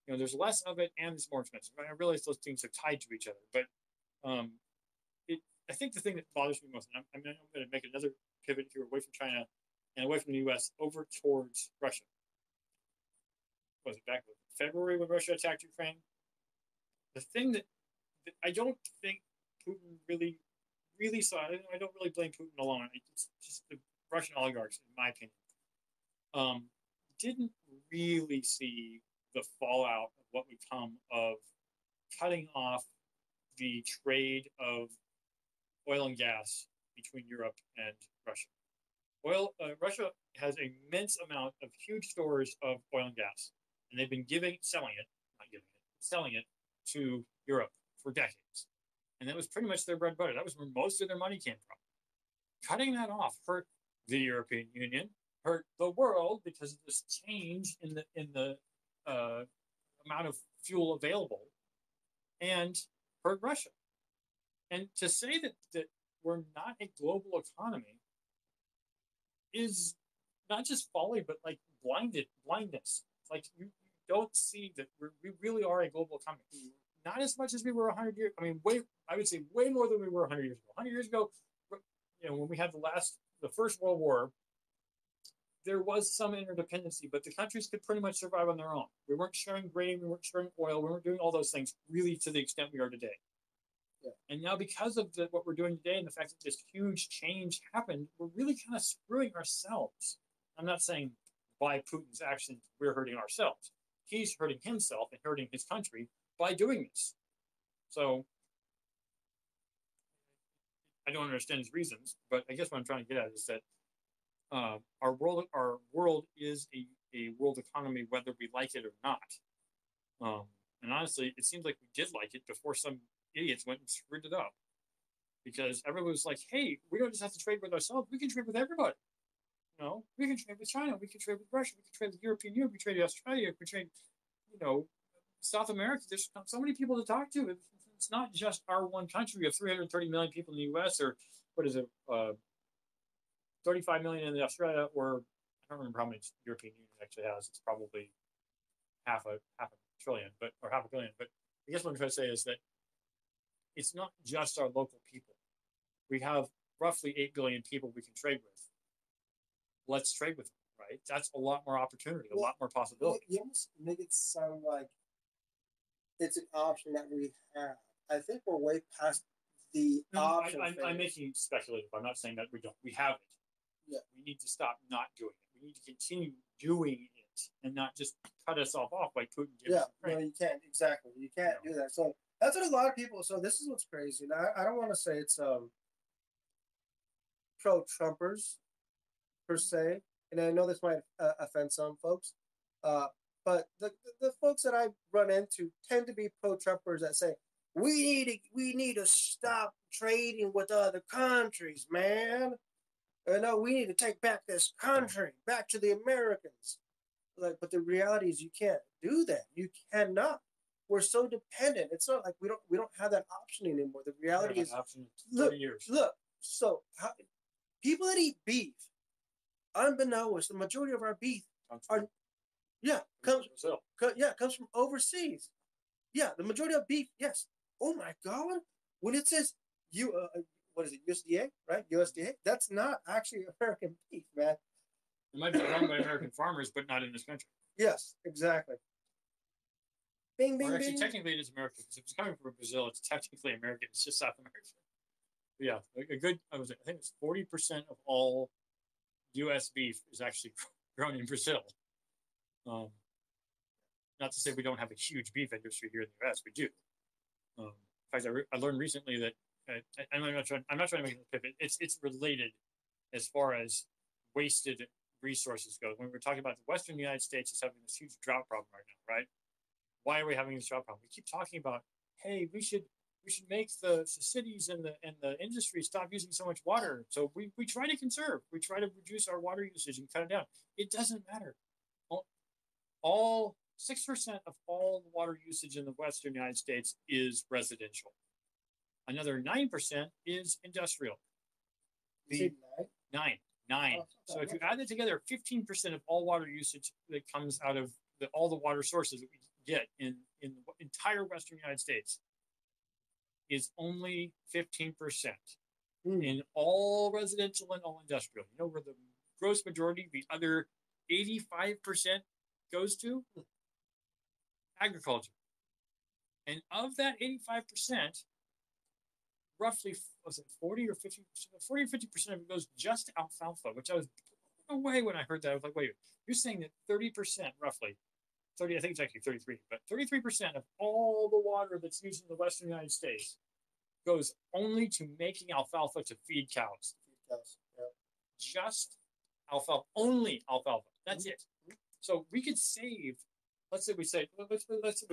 There's less of it and it's more expensive. I realize those things are tied to each other, but I think the thing that bothers me most, and I'm going to make another pivot here away from China and away from the U.S. over towards Russia. Was it back in February when Russia attacked Ukraine? The thing that I don't think Putin really saw, I don't really blame Putin alone. It's just the Russian oligarchs, in my opinion, didn't really see the fallout of what would come of cutting off the trade of oil and gas between Europe and Russia. Russia has an immense amount of huge stores of oil and gas, and they've been selling it to Europe for decades. And that was pretty much their bread and butter. That was where most of their money came from. Cutting that off hurt the European Union, hurt the world because of this change in the amount of fuel available, and hurt Russia. And to say that we're not a global economy is not just folly, but like blindness. Like you don't see that we really are a global economy. Not as much as we were 100 years. I mean, I would say way more than we were 100 years ago. 100 years ago, when we had the First World War, there was some interdependency, but the countries could pretty much survive on their own. We weren't sharing grain, we weren't sharing oil, we weren't doing all those things really to the extent we are today. Yeah. And now, because of what we're doing today and the fact that this huge change happened, we're really kind of screwing ourselves. I'm not saying by Putin's actions we're hurting ourselves. He's hurting himself and hurting his country by doing this. So I don't understand his reasons, but I guess what I'm trying to get at is that our world is a world economy, whether we like it or not. And honestly, it seems like we did like it before some idiots went and screwed it up. Because everyone was like, hey, we don't just have to trade with ourselves, we can trade with everybody. We can trade with China, we can trade with Russia, we can trade with the European Union, we can trade with Australia, we can trade, South America. There's so many people to talk to. It's not just our one country. We have 330 million people in the U.S., or what is it, 35 million in Australia, or I don't remember how many the European Union actually has. It's probably half a trillion, or half a billion. But I guess what I'm trying to say is that it's not just our local people. We have roughly 8 billion people we can trade with. Let's trade with them, right? That's a lot more opportunity, a lot more possibility. You almost make it sound like it's an option that we have. I think we're way past the option. I'm making speculative. I'm not saying that we don't. We have it. Yeah. We need to stop not doing it. We need to continue doing it and not just cut us off by Putin. Yeah, no, you can't. Exactly. You can't do that. So that's what a lot of people. So this is what's crazy. Now, I don't want to say it's pro-Trumpers per se, and I know this might offend some folks, but the folks that I run into tend to be pro-Trumpers that say we need to stop trading with other countries, man. No, we need to take back this country, back to the Americans. But the reality is you can't do that. You cannot. We're so dependent. It's not like we don't have that option anymore. The reality is, look. So people that eat beef, unbeknownst, the majority of our beef comes from overseas. Yeah, the majority of beef. Yes. Oh my God! When it says what is it, USDA, right? USDA. That's not actually American beef, man. It might be grown by American farmers, but not in this country. Yes, exactly. Bing, bing, actually, bing. Technically, it is American because if it's coming from Brazil, it's technically American. It's just South American. But yeah, I think it's 40% of all U.S. beef is actually grown in Brazil. Not to say we don't have a huge beef industry here in the U.S. We do. In fact, I learned recently that I'm not trying to make a pivot. It's related as far as wasted resources go. When we're talking about the Western United States is having this huge drought problem right now, right? Why are we having this drought problem? We keep talking about, hey, we should make the cities and the industry stop using so much water. So we try to conserve. We try to reduce our water usage and cut it down. It doesn't matter. All 6% of all water usage in the Western United States is residential. Another 9% is industrial. Nine. So if you add it together, 15% of all water usage that comes out of all the water sources that we get in the entire Western United States is only 15% in all residential and all industrial. You know where the gross majority, the other 85% goes to? Agriculture. And of that 85%, roughly, was it 40 or 50%? 40 or 50% of it goes just to alfalfa, which I was blown away when I heard that. I was like, wait, you're saying that 30% roughly, 30, I think it's actually 33, but 33% of all the water that's used in the Western United States goes only to making alfalfa to feed cows. Yeah. Just alfalfa, only alfalfa. That's it. So we could save. Let's say we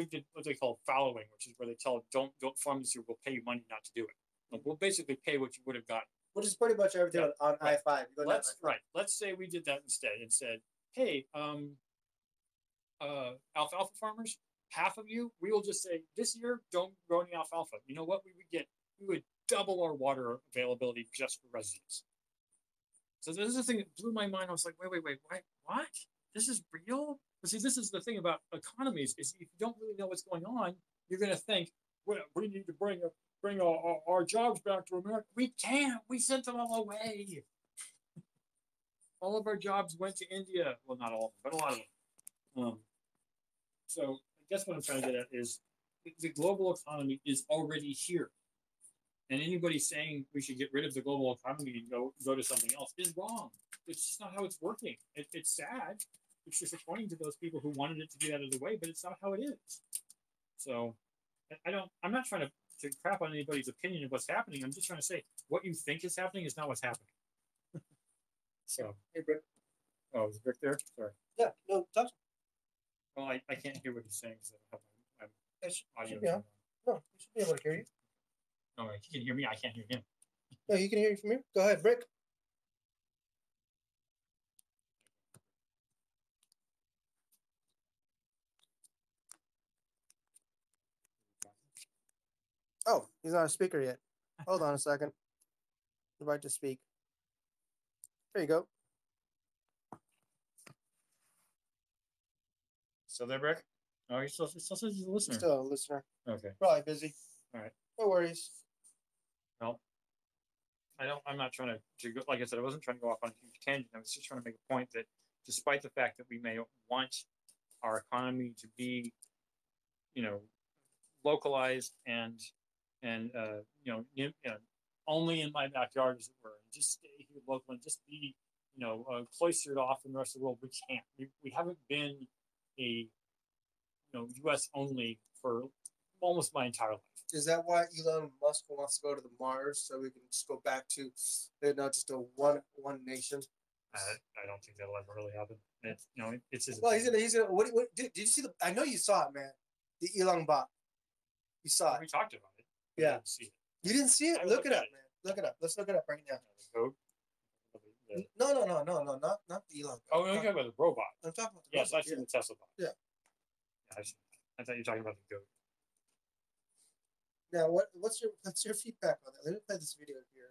did what they call fallowing, which is where they tell don't farm this year. We'll pay you money not to do it. Like, we'll basically pay what you would have gotten. Which is pretty much everything on I-5. Let's say we did that instead and said, hey, alfalfa farmers, half of you, we will just say this year don't grow any alfalfa. You know what we would get? We would double our water availability just for residents. So this is the thing that blew my mind. I was like, wait, what? This is real? But see, this is the thing about economies is if you don't really know what's going on, you're going to think, well, we need to bring our jobs back to America. We can't. We sent them all away. All of our jobs went to India. Well, not all of them, but a lot of them. So I guess what I'm trying to get at is the global economy is already here. And anybody saying we should get rid of the global economy and go to something else is wrong. It's just not how it's working. It's sad. It's disappointing to those people who wanted it to get out of the way, but it's not how it is. So I'm not trying to crap on anybody's opinion of what's happening. I'm just trying to say what you think is happening is not what's happening. So, hey, Rick. Oh, is Rick there? Sorry. Yeah, no, talk. Well, I can't hear what he's saying because I don't have my audio. No, he should be able to hear you. No, he can hear me. I can't hear him. No, he can hear you from here. Go ahead, Rick. Oh, he's not a speaker yet. Hold on a second. Invite to speak. There you go. Still there, Rick? Oh, he still says he's a listener. Still a listener. Okay. Probably busy. All right. No worries. Well, I'm not trying to go, like I said, I wasn't trying to go off on a huge tangent. I was just trying to make a point that despite the fact that we may want our economy to be, localized and only in my backyard, as it were, and just stay here local and just be, cloistered off from the rest of the world. We can't. We haven't been a, U.S. only for almost my entire life. Is that why Elon Musk wants to go to the Mars so we can just go back to not just a one nation? I don't think that'll ever really happen. It's his. Well, he's gonna. What did you see? I know you saw it, man. The Elon bot. You saw it. We talked about it. Yeah. I didn't see it. You didn't see it? Look it up, man. Look it up. Let's look it up right now. The code? No, not the Elon. Oh, you're talking about the robot. I'm talking about the yes, robot. I've seen the Tesla bot. Yeah. I thought you were talking about the goat. Now, what's your feedback on that? Let me play this video here.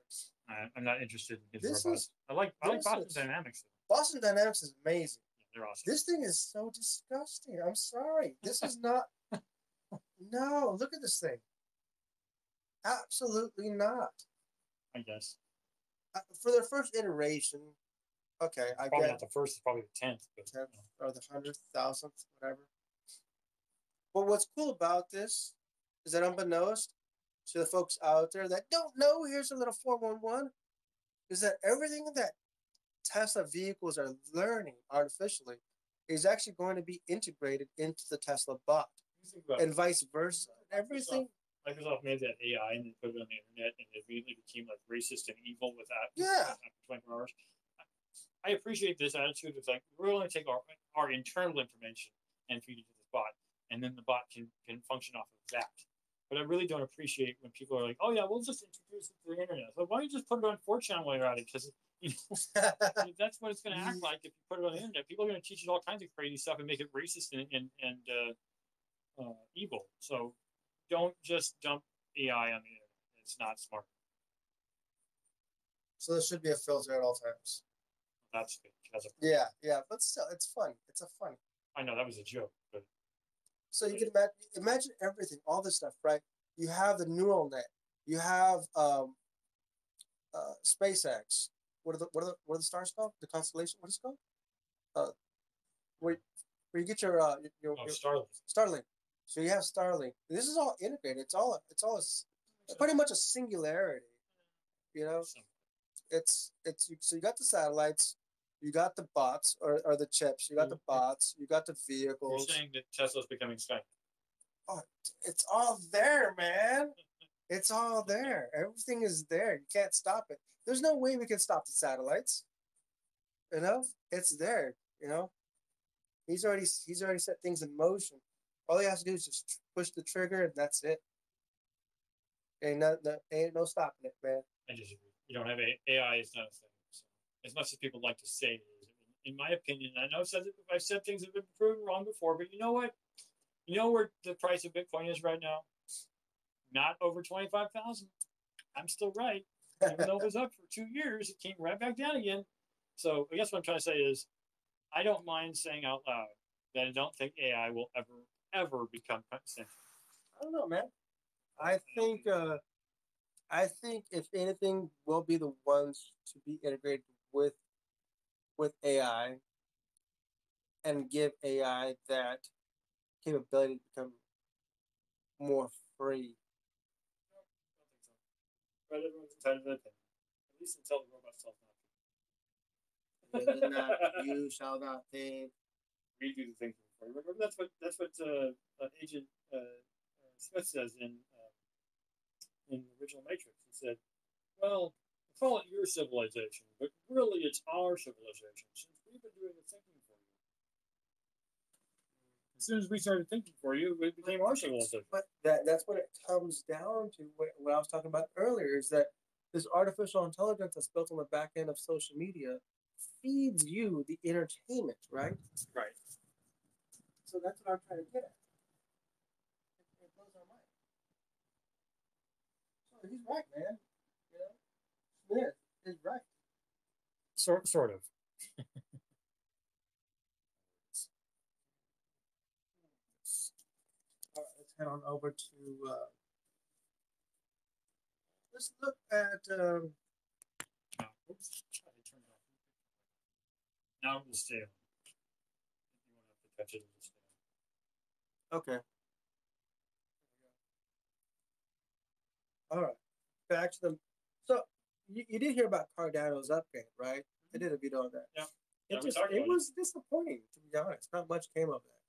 I'm not interested in his robots. I like Boston Dynamics. Boston Dynamics is amazing. Yeah, they're awesome. This thing is so disgusting. I'm sorry. This is not. No, look at this thing. Absolutely not. I guess. For their first iteration, okay, I probably get not the first, probably the 10th, or the 100th, 1000th, whatever. But what's cool about this is that, unbeknownst to the folks out there that don't know, here's a little 411, is that everything that Tesla vehicles are learning artificially is actually going to be integrated into the Tesla bot, and vice versa. Everything. Microsoft made that AI and they put it on the internet, and it immediately became like racist and evil with that. Yeah. After 24 hours. I appreciate this attitude of like we're going to take our internal information and feed it to this bot, and then the bot can function off of that. But I really don't appreciate when people are like, "Oh yeah, we'll just introduce it to the internet." So why don't you just put it on 4chan while you're at it? Because you know, that's what it's going to act like if you put it on the internet. People are going to teach you all kinds of crazy stuff and make it racist and evil. So don't just dump AI on the internet. It's not smart. So there should be a filter at all times. That's good. Yeah, but still, it's fun. It's a fun. I know that was a joke, but so you can imagine everything, all this stuff, right? You have the neural net. You have SpaceX. What are the stars called? The constellation. What is it called? Where you get your Starlink. Starlink. So you have Starlink. This is all integrated. It's pretty much a singularity. You know, so you got the satellites, you got the bots or the chips, you got the bots, you got the vehicles. You're saying that Tesla's becoming Skype. Oh, it's all there, man. It's all there. Everything is there. You can't stop it. There's no way we can stop the satellites. You know, it's there. You know, he's already set things in motion. All he has to do is just push the trigger, and that's it. Ain't no stopping it, man. I disagree. You don't have AI is not a thing. So, as much as people like to say it is, in my opinion, I know I've said things have been proven wrong before, but you know what? You know where the price of Bitcoin is right now? Not over 25,000. I'm still right. Even though it was up for 2 years, it came right back down again. So I guess what I'm trying to say is, I don't mind saying out loud that I don't think AI will ever become consent. I don't know, man. I think if anything, we'll be the ones to be integrated with AI and give AI that capability to become more free. I don't think so. But everyone's entitled to their opinion. At least until the robot self not. You shall not think. We do the thinking for you. Remember that's what Agent Smith says in the original Matrix. He said, "Well, call it your civilization, but really it's our civilization since we've been doing the thinking for you. As soon as we started thinking for you, it became our civilization." But that's what it comes down to. What I was talking about earlier is that this artificial intelligence that's built on the back end of social media feeds you the entertainment, right? Right. So that's what I'm trying to get at. It blows our mind. So he's right, man. You know, Smith is right. Sort of. All right, let's head on over to. Let's look at. Oops, I turned it off. Now it will stay on. If you want to have to touch it, it'll stay on. Okay. All right. Back to them. So you did hear about Cardano's upgrade, right? They did a video on that. Yeah. It was disappointing, to be honest. Not much came of that.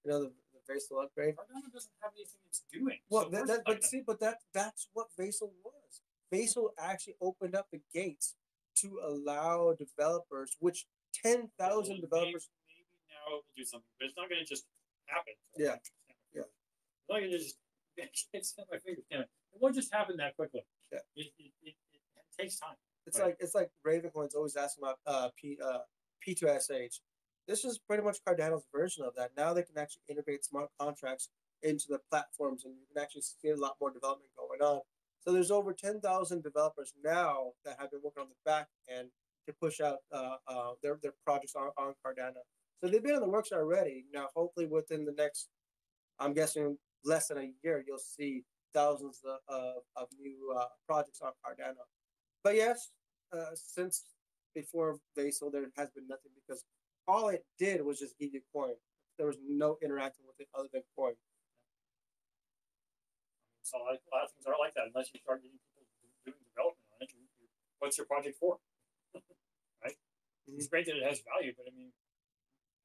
You know, the Vasil upgrade. Cardano doesn't have anything it's doing. Well, that's what Vasil was. Vasil actually opened up the gates to allow developers, which 10,000 developers. Maybe now it will do something, but it's not going to just happen. Yeah. It's not going to just. It's my fingers. It won't just happen that quickly. Yeah. It takes time. It's like Ravencoin's always asking about P2SH. This is pretty much Cardano's version of that. Now they can actually integrate smart contracts into the platforms, and you can actually see a lot more development going on. So there's over 10,000 developers now that have been working on the back end to push out their projects on Cardano. So they've been in the works already. Now, hopefully within the next, I'm guessing less than a year, you'll see thousands of new projects on Cardano. But yes, since before Vasil, there has been nothing because all it did was just give you coin. There was no interacting with it other than coin. So a lot of things are like that. Unless you start getting people doing development on it, what's your project for? Right? It's great that it has value, but I mean,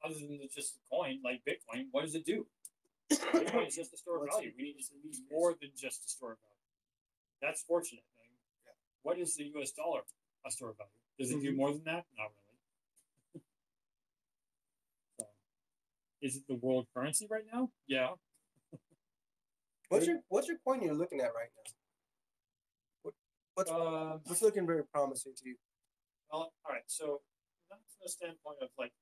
other than just the coin, like Bitcoin, what does it do? Bitcoin is just a store of value. We need more than just a store of value. That's fortunate. Yeah. What is the US dollar a store of value? Does it do more than that? Not really. So, is it the world currency right now? Yeah. What's your coin you're looking at right now? What's looking very promising to you? Well, all right. So, not from the standpoint of like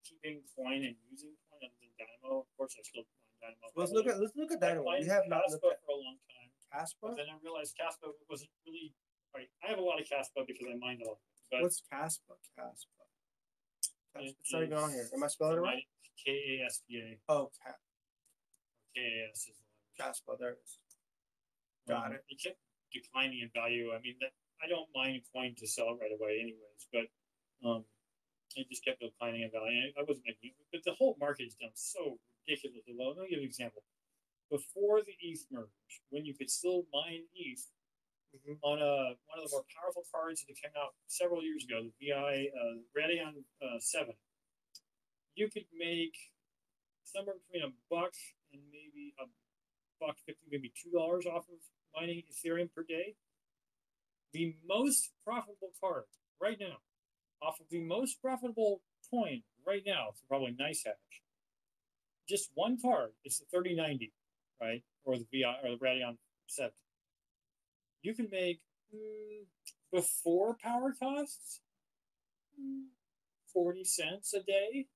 keeping coin and using coin other than Dynamo. Of course, I still mine Dynamo. Let's look at Dynamo. We have not looked at for a long time. Caspa. But then I realized Caspa wasn't really. Right. I have a lot of Caspa because I mined a lot. But what's Caspa? Caspa. It's not even on here. Am I spelling it right? Kaspa. Oh, KAS is the language. Caspa. There it is. Got it. It kept declining in value. I mean, I don't mine coin to sell it right away, anyways. But it just kept declining in value. I wasn't making it, but the whole market is down so ridiculously low. Let me give you an example. Before the ETH merge, when you could still mine ETH on one of the more powerful cards that came out several years ago, the VI Radeon 7, you could make somewhere between $1 and maybe $1.50, maybe $2 off of mining Ethereum per day. The most profitable card right now, off of the most profitable coin right now, for probably nice hash, just one card, it's the 3090, right? Or the VI or the Radeon 7. You can make before power costs 40 cents a day.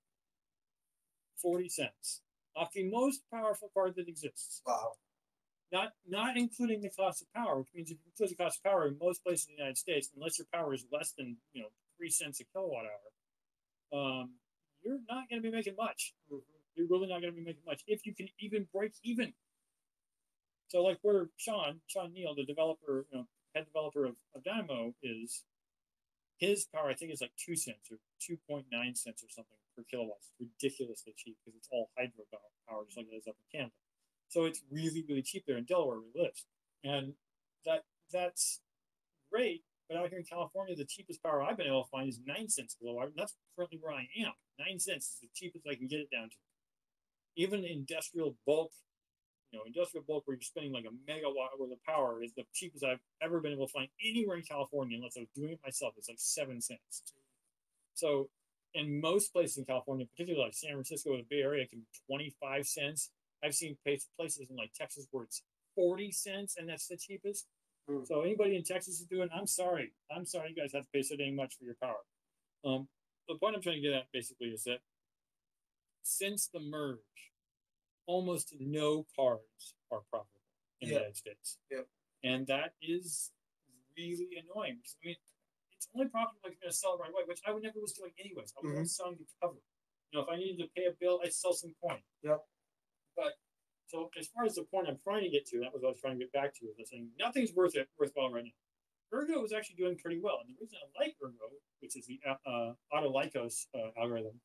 40 cents off the most powerful card that exists. Wow. Not including the cost of power, which means if you include the cost of power in most places in the United States, unless your power is less than 3 cents a kilowatt hour, you're not going to be making much. You're really not going to be making much if you can even break even. So, like where Sean Neal, the developer, head developer of Dynamo, is, his power I think is like 2 cents or 2.9 cents or something per kilowatt. It's ridiculously cheap because it's all hydro power, just like it is up in Canada. So it's really, really cheap there in Delaware where he lives, and that's great. But out here in California, the cheapest power I've been able to find is 9 cents a kilowatt, and that's currently where I am. 9 cents is the cheapest I can get it down to. Even industrial bulk where you're spending like a megawatt worth of power is the cheapest I've ever been able to find anywhere in California, unless I was doing it myself. It's like 7 cents. So in most places in California, particularly like San Francisco or the Bay Area, it can be 25 cents. I've seen places in like Texas where it's 40 cents, and that's the cheapest. So anybody in Texas is doing, I'm sorry you guys have to pay so dang much for your power. The point I'm trying to get at basically is that since the merge, almost no cards are profitable in the United States. And that is really annoying. Because, I mean, it's only profitable if you're going to sell it right away, which I never was doing anyways. I was only selling to cover. If I needed to pay a bill, I'd sell some coin. But so as far as the point I'm trying to get to, that was what I was trying to get back to, is saying nothing's worthwhile right now. Ergo is actually doing pretty well. And the reason I like Ergo, which is the Autolycos algorithm,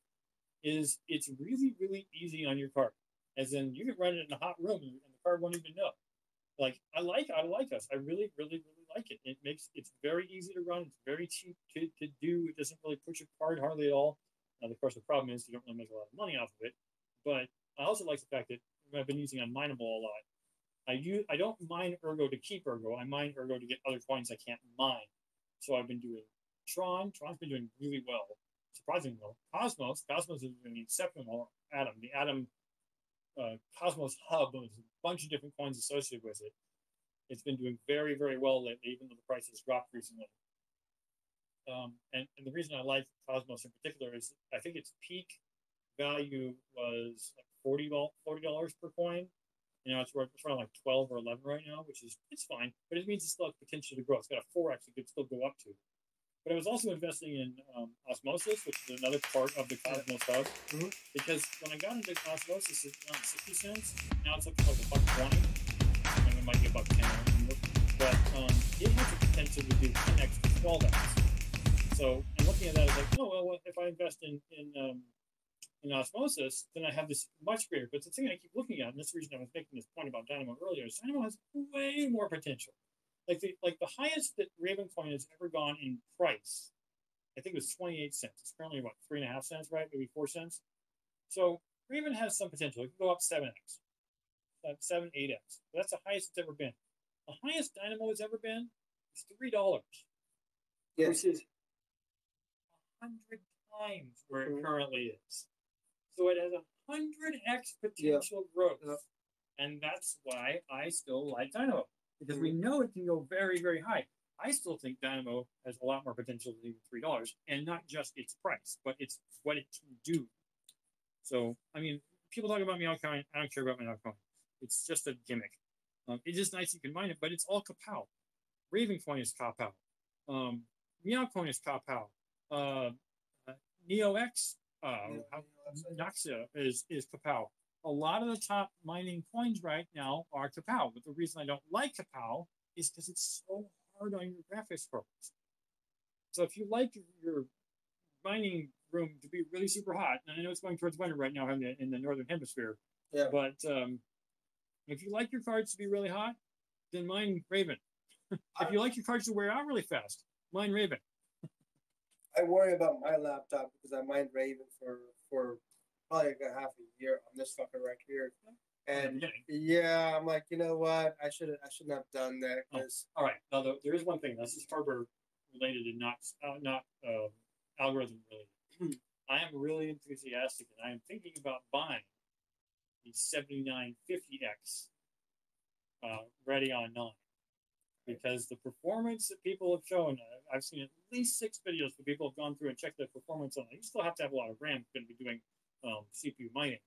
is it's really, really easy on your card. As in, you can run it in a hot room and the card won't even know. Like, I like Autolycos. I really, really, really like it. It's very easy to run. It's very cheap to do. It doesn't really push your card hardly at all. Now, of course, the problem is you don't really make a lot of money off of it. But I also like the fact that I've been using Unmineable a lot. I don't mine Ergo to keep Ergo. I mine Ergo to get other coins I can't mine. So I've been doing Tron. Tron's been doing really well, surprisingly well. Cosmos is doing exceptional. The Atom Cosmos Hub with a bunch of different coins associated with it. It's been doing very, very well lately, even though the price has dropped recently. And the reason I like Cosmos in particular is I think its peak value was like $40 per coin. It's around like 12 or 11 right now, it's fine, but it means it's still has potential to grow. It's got a 4x it could still go up to. But I was also investing in Osmosis, which is another part of the Cosmos Hub, because when I got into Osmosis, it was around 60 cents. Now it's up to like $1.20, and it might be about 10. But it has the potential to do 10x to 12x. So, and looking at that, I was like, oh well, if I invest in Osmosis, then I have this much greater. But the thing I keep looking at, and this is the reason I was making this point about Dynamo earlier, is Dynamo has way more potential. Like the highest that Ravencoin has ever gone in price, I think it was 28 cents. It's currently what, 3.5 cents, right? Maybe 4 cents. So Raven has some potential. It can go up 7x, 7, 8x. That's the highest it's ever been. The highest Dynamo has ever been is $3, Yes. which is 100 times where it currently is. So it has 100x potential growth. And that's why I still like Dynamo, because we know it can go very, very high. I still think Dynamo has a lot more potential than even $3, and not just its price, but it's what it can do. So, I mean, people talk about Meowcoin. I don't care about Meowcoin. It's just a gimmick. It's just nice you can mine it, but it's all kapow. Ravencoin is kapow. Meowcoin is kapow. NeoX, Noxia is kapow. A lot of the top mining coins right now are kapow, but the reason I don't like kapow is because it's so hard on your graphics cards. So if you like your mining room to be really super hot, and I know it's going towards winter right now in the northern hemisphere, but if you like your cards to be really hot, then mine Raven. If you like your cards to wear out really fast, mine Raven. I worry about my laptop because I mined Raven for probably like a half a year on this fucker right here. And yeah, I'm like, you know what? I shouldn't have done that. Cause all right, now there is one thing. This is hardware related and not algorithm related. I am really enthusiastic, and I am thinking about buying the 7950X Radeon 9, because the performance that people have shown, I've seen at least 6 videos where people have gone through and checked the performance on it. You still have to have a lot of RAM going to be doing CPU mining,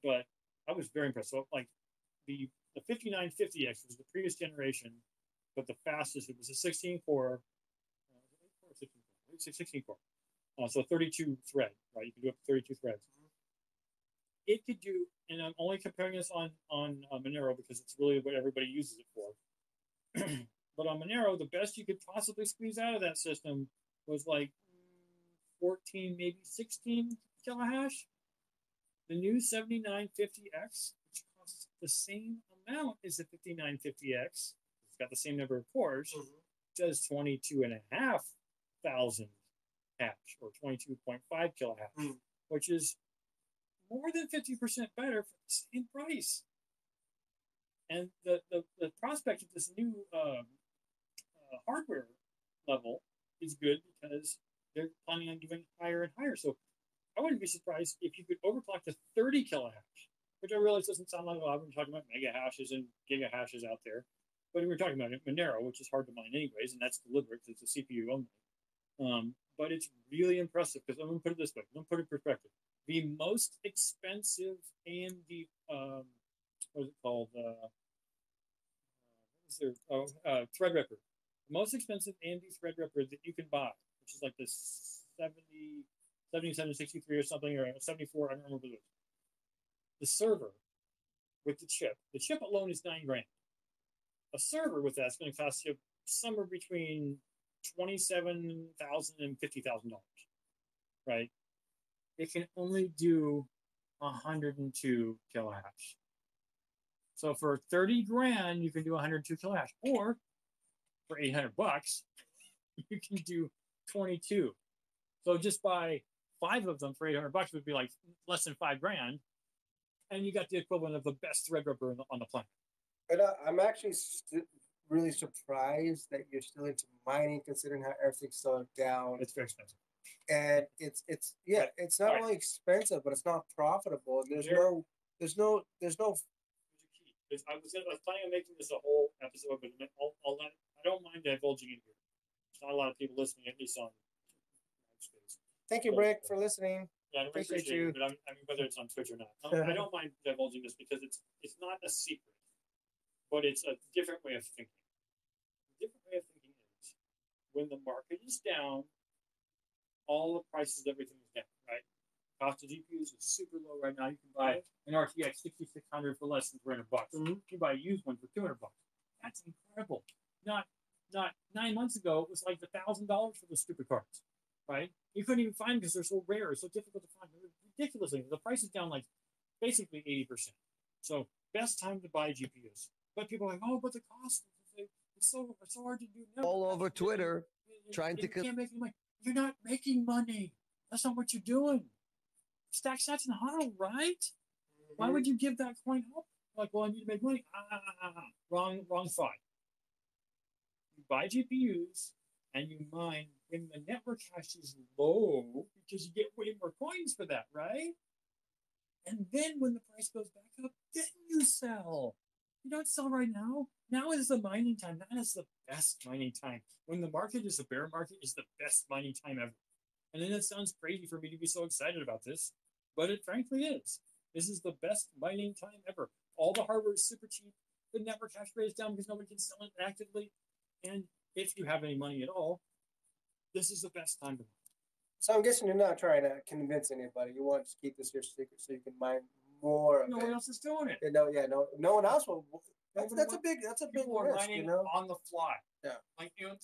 but I was very impressed. So, like, the 5950X was the previous generation, but the fastest. It was a 16 core, 16 core, so 32 thread, right? You can do up to 32 threads. It could do, and I'm only comparing this on Monero because it's really what everybody uses it for. But on Monero, the best you could possibly squeeze out of that system was like 14, maybe 16 kilohash. The new 7950X, which costs the same amount as the 5950X, it's got the same number of cores, does 22,500 hash, or 22.5 kilohash, which is more than 50% better for the same price. And the prospect of this new hardware level is good because they're planning on doing higher and higher. So I wouldn't be surprised if you could overclock to 30 kilohash, which I realize doesn't sound like a lot. We're talking about mega hashes and giga hashes out there. But we're talking about Monero, which is hard to mine anyways, and that's deliberate because it's a CPU only. But it's really impressive because I'm going to put it this way. I'm going to put it in perspective. The most expensive AMD, what is it called? Threadripper. The most expensive AMD Threadripper that you can buy, which is like the 7763 or something, or 74, I don't remember what it is. The server with the chip alone is $9,000. A server with that's going to cost you somewhere between $27,000 and $50,000, right? It can only do 102 kilohash. So for 30 grand, you can do 102 kilohash, or for $800, you can do 22. So just buy 5 of them for $800 would be like less than 5 grand, and you got the equivalent of the best Threadripper on the planet. And I'm actually really surprised that you're still into mining, considering how everything's so down. It's very expensive, and it's not only expensive, but it's not profitable. And there's no. I was planning on making this a whole episode, but I don't mind divulging it here. There's not a lot of people listening, at least on space. Thank you, Brick, for listening. Yeah, I appreciate you. But I mean, whether it's on Twitch or not, I don't mind divulging this because it's not a secret, but it's a different way of thinking. The different way of thinking is when the market is down, all the prices, everything is down, right? Cost of GPUs is super low right now. You can buy an RTX 6600 for less than $300. You can buy a used one for $200. That's incredible. Not 9 months ago, it was like $1,000 for the stupid cards, right? You couldn't even find them because they're so rare, so difficult to find. Ridiculously, the price is down like basically 80%. So best time to buy GPUs. But people are like, oh, but the cost it's so hard to do now. All over Twitter, trying to can't make any money. You're not making money. That's not what you're doing. Stack sats in HODL, right? Why would you give that coin up? Like, well, I need to make money. Wrong thought. You buy GPUs and you mine when the network hash is low because you get way more coins for that, right? And then when the price goes back up, then you sell. You don't sell right now. Now is the mining time. That is the best mining time. When the market is a bear market, is the best mining time ever. And then it sounds crazy for me to be so excited about this, but it frankly is. This is the best mining time ever. All the hardware is super cheap. The network hash rate is down because nobody can sell it actively. And if you have any money at all, this is the best time to mine. So I'm guessing you're not trying to convince anybody. You want to keep this your secret so you can mine more. No one else is doing it. No one else will. That's a big People risk, are mining on the fly. Yeah. Like I'm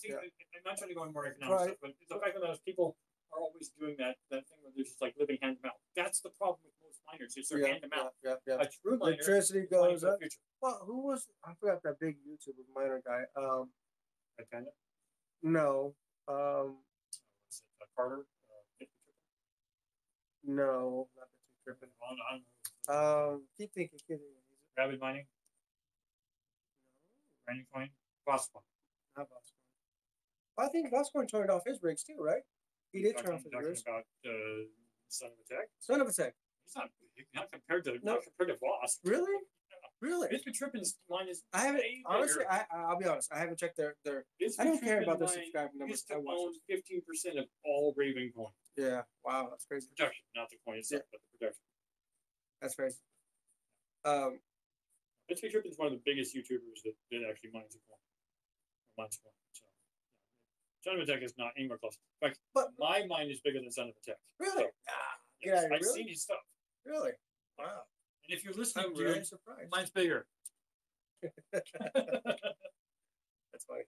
not trying to go into more economic stuff, but the fact that those people are always doing that thing where they're just like living hand to mouth. That's the problem with most miners. It's their hand to mouth. A true miner. Electricity goes up. Well, who was I forgot that big YouTuber miner guy? Panda? No. Was it Carter? No, not the two tripping. Keep thinking. Rapid mining? No. Grinding coin? Bosscoin? Not Bosscoin. I think Bosscoin turned off his rigs too, right? He did turn off his rigs. Talking about Son of a Tech? Son of a Tech. He's not compared to Boss. Really? Really? Mr. Trippin's mine is. I haven't honestly. I'll be honest. I haven't checked their. I don't care about their subscriber numbers. I own 15% of all Raven coins. Yeah. Wow, that's crazy. Production, not the coin itself, but the production. That's crazy. Mr. Trippin's one of the biggest YouTubers that actually mines a coin. Mines coin. So, Son of a Tech is not anywhere close. In fact, but my mine is bigger than Son of a Tech. Really? So, yes, I've seen his stuff. Really? Wow. And if you're listening, I'm really surprised. Mine's bigger. That's funny.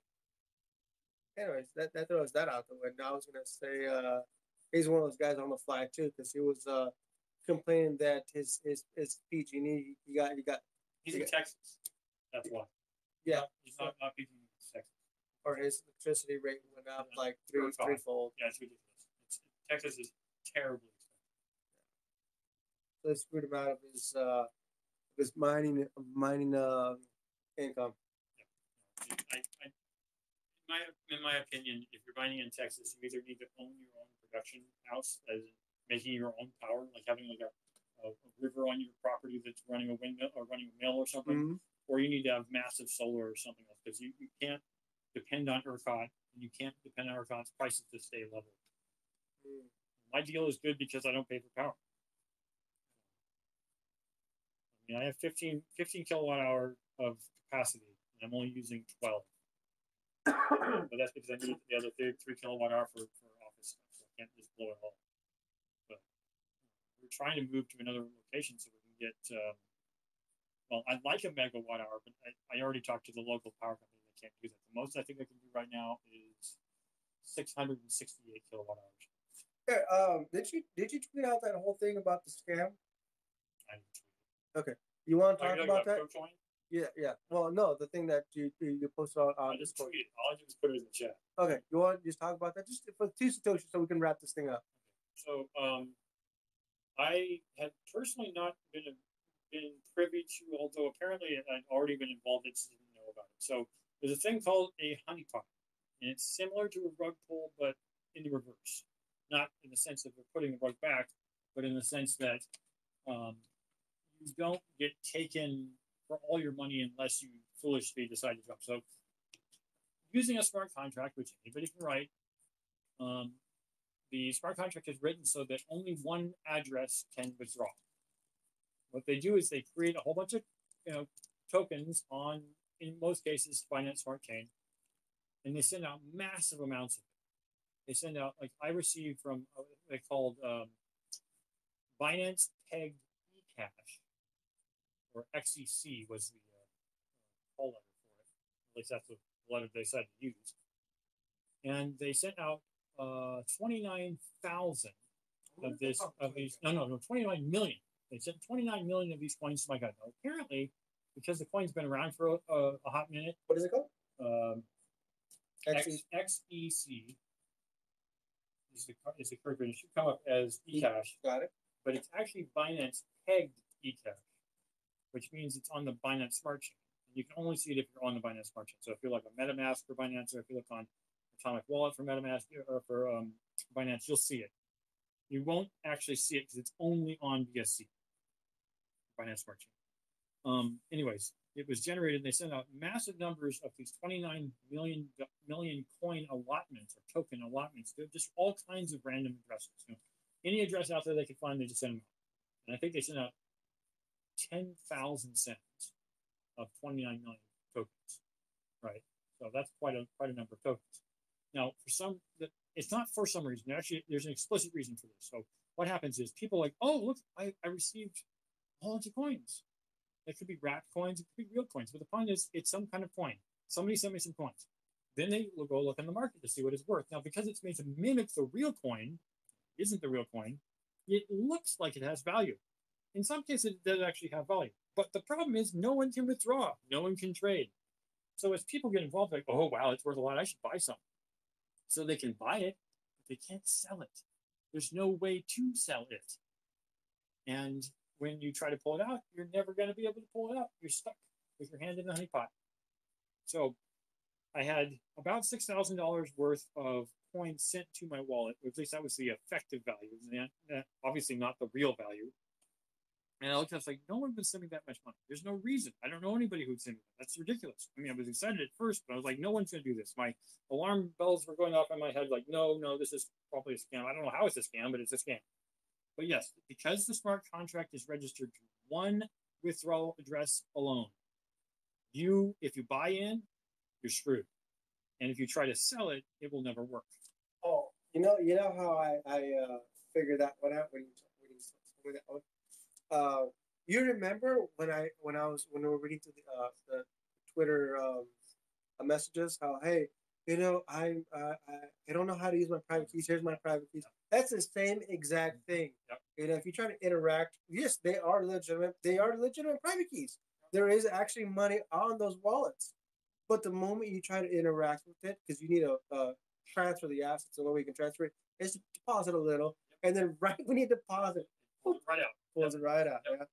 Anyways, that throws that out the window. I was gonna say he's one of those guys on the fly too, because he was complaining that his PG&E he's in Texas. That's why. Yeah, he's not PG&E in Texas. Or his electricity rate went up like threefold. Yeah, it's ridiculous. Texas is terribly expensive. So they screwed him out of his mining income. In my opinion, if you're mining in Texas, you either need to own your own production house, as in making your own power, like having like a river on your property that's running a windmill or running a mill or something, or you need to have massive solar or something else, because you can't depend on ERCOT, and you can't depend on ERCOT's prices to stay level. My deal is good because I don't pay for power. I mean, I have 15 kilowatt hour of capacity, and I'm only using 12. But that's because I need the other 3 kilowatt hour for office stuff, so I can't just blow it all. But we're trying to move to another location so we can get. Well, I'd like a megawatt hour, but I already talked to the local power company. They can't do that. The most I think I can do right now is 668 kilowatt hours. Yeah. Did you tweet out that whole thing about the scam? I didn't tweet it. Okay. You want to talk about that? Coin? Yeah. Well, no, the thing that you posted on I just tweeted. All I did was put it in the chat. Okay. You want to just talk about that just for 2 Satoshi so we can wrap this thing up? Okay. So, I had personally not been privy to, although apparently I'd already been involved, I just didn't know about it. So there's a thing called a honeypot, and it's similar to a rug pull, but in the reverse. Not in the sense that we're putting the rug back, but in the sense that you don't get taken for all your money unless you foolishly decide to jump. So using a smart contract, which anybody can write, the smart contract is written so that only one address can withdraw. What they do is they create a whole bunch of tokens on, in most cases, Binance Smart Chain, and they send out massive amounts of it. They send out, like I received from, they called Binance Pegged eCash, or XEC was the call letter for it. At least that's the letter they decided to use. And they sent out 29,000 of these. No, 29 million. They sent 29 million of these coins to my guy. Now, apparently, because the coin's been around for a hot minute. What is it called? XEC is the correct version. It should come up as eCash. Got it. but it's actually Binance pegged eCash, which means it's on the Binance Smart Chain. And you can only see it if you're on the Binance Smart Chain. So if you're like a MetaMask for Binance, or if you look on Atomic Wallet for MetaMask or for Binance, you'll see it. You won't actually see it because it's only on BSC, Binance Smart Chain. Anyways, it was generated. They sent out massive numbers of these 29 million coin allotments or token allotments. They're just all kinds of random addresses. Any address out there they could find, they just send them out. And I think they sent out 10,000 cents of 29 million tokens, right? So that's quite a number of tokens. Now, it's not for some reason. Actually, there's an explicit reason for this. So what happens is people are like, oh, look, I received a whole bunch of coins. It could be wrapped coins, it could be real coins. But the point is, it's some kind of coin. Somebody sent me some coins. Then they will go look in the market to see what it's worth. Now, because it's made to mimic the real coin, isn't the real coin, it looks like it has value. In some cases, it does actually have value. But the problem is no one can withdraw. No one can trade. So as people get involved, like, oh, wow, it's worth a lot. I should buy some. So they can buy it, but they can't sell it. There's no way to sell it. And when you try to pull it out, you're never going to be able to pull it out. You're stuck with your hand in the honeypot. So I had about $6,000 worth of coins sent to my wallet. At least that was the effective value. Obviously not the real value. And I looked at it, I was like, no one would send me that much money. There's no reason. I don't know anybody who would send me that. That's ridiculous. I mean, I was excited at first, but I was like, no one's going to do this. My alarm bells were going off in my head like, no, this is probably a scam. I don't know how it's a scam, but it's a scam. But yes, because the smart contract is registered to one withdrawal address alone, if you buy in, you're screwed. And if you try to sell it, it will never work. Oh, you know how I figured that one out when you told me that one. You remember when we were reading through the Twitter messages, how, hey, I don't know how to use my private keys. Here's my private keys. That's the same exact thing. Yep. If you try to interact, yes, they are legitimate. They are legitimate private keys. There is actually money on those wallets, but the moment you try to interact with it, because you need to transfer the assets, the only way you can transfer it is to deposit a little, and then right when you deposit, pulls it right out. Pulls it right out. Yep. Yeah.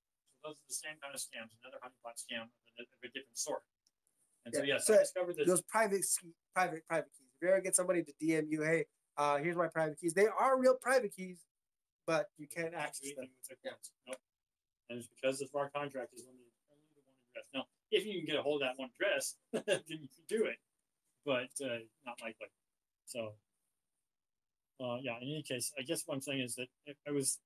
So those are the same kind of scams. Another honeypot scam of a different sort. And so so I discovered this. Those private keys. If you ever get somebody to DM you, hey, here's my private keys. They are real private keys, but you can't access them. Nope. And it's because the smart contract is limited only to one address. Now, if you can get a hold of that one address, then you can do it, but not likely. So, yeah. In any case, I guess what I'm saying is that I was.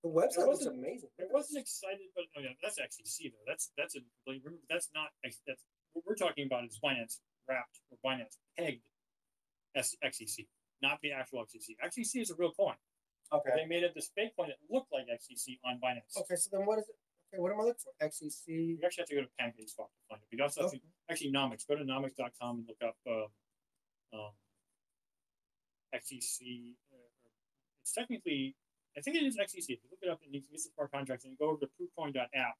The website was amazing. I wasn't excited, but yeah, that's XCC though. That's a complete. Remember, that's not. That's what we're talking about is Binance wrapped or Binance pegged XCC, not the actual XCC. XCC is a real coin. Okay. They made it this fake coin that looked like XCC on Binance. Okay, so then what is it? Okay, what am I looking for? XCC. You actually have to go to PancakeSwap to find it. You also have to actually Nomics. Go to nomics.com and look up XCC. It's technically. I think it is XCC. If you look it up and you can get the smart contracts, and you go over to proofcoin.app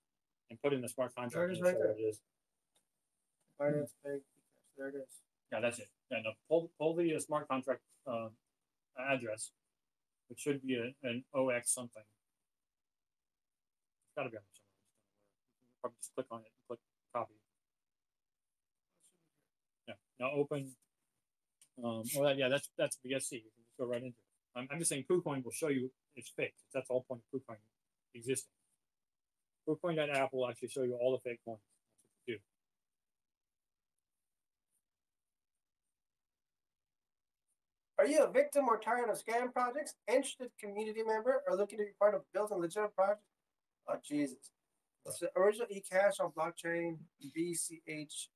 and put in the smart contract. There it is right there. It is. Binance Pay. There it is. Yeah, that's it. And pull the smart contract address, which should be an OX something. It's got to be on there somewhere. You can probably just click on it and click copy. Yeah. Now open. That's BSC. You can just go right into it. I'm just saying PooCoin will show you it's fake. That's the whole point of PooCoin existing. PooCoin.app will actually show you all the fake coins. That's what you do. Are you a victim or tired of scam projects? Interested community member or looking to be part of building legitimate projects? Oh, Jesus. It's the original eCash on blockchain, BCH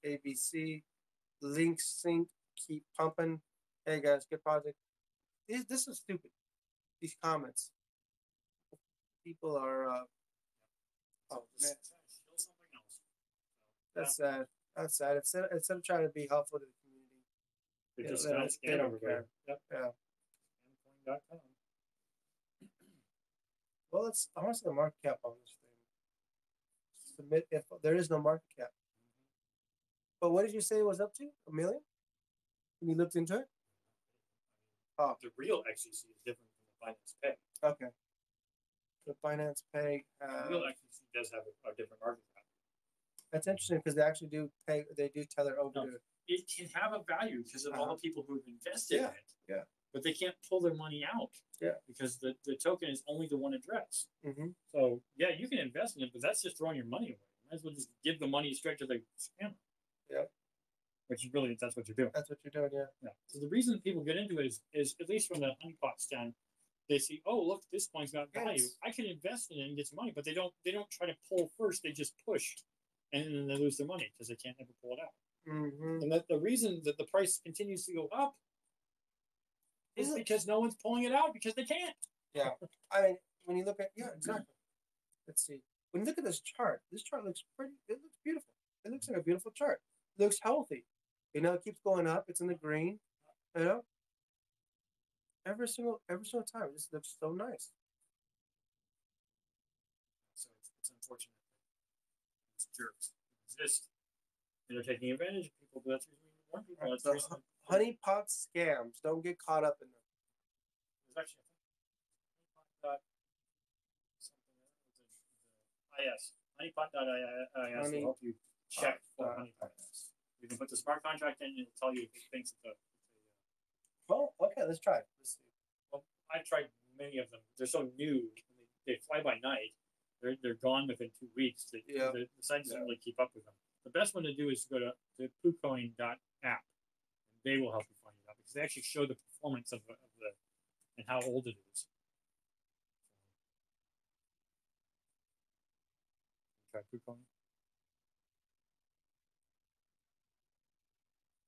Link sync, keep pumping. Hey guys, good project. This is stupid. These comments. People are. Oh man, Something else. That's sad. That's sad. Instead of trying to be helpful to the community, They're just trying to scam everybody. Yep. Yeah. Scamcoin.com. Well, I want to see the market cap on this thing. Submit if there is no market cap. But what did you say it was up to? $1 million? When you looked into it? Oh. The real XCC is different from the Binance Pay. Okay. The Binance Pay. Real XTC does have a different market cap. That's interesting because they actually do pay. They do tether over to. It can have a value because of all the people who've invested in it. Yeah. But they can't pull their money out. Yeah. Because the token is only the one address. Mm-hmm. So yeah, you can invest in it, but that's just throwing your money away. You might as well just give the money straight to the scammer. Yeah. Which is really that's what you're doing. That's what you're doing, yeah. Yeah. So the reason people get into it is at least from the honeypot stand, they see, oh look, this coin's got value. I can invest in it and get some money, but they don't try to pull first. They just push, and then they lose their money because they can't ever pull it out. Mm-hmm. And that the reason that the price continues to go up is because no one's pulling it out because they can't. Yeah. I mean, when you look at exactly. Let's see. When you look at this chart looks pretty. It looks beautiful. It looks like a beautiful chart. It looks healthy. You know, it keeps going up. It's in the green. You know, every single time. It just looks so nice. So it's unfortunate that these jerks exist. And they're taking advantage of people. But that's the reason we warn people. That's the reason. Honeypot scams. Don't get caught up in them. There's actually honeypot honeypot.is will help you check for honeypot. You can put the smart contract in, and it'll tell you if it thinks it's a well, okay, let's try it. Let's see. Well, I've tried many of them. They're so new. They fly by night. They're gone within 2 weeks. The site doesn't really keep up with them. The best one to do is to go to poocoin.app. And they will help you find it out because they actually show the performance of the and how old it is. Try poocoin.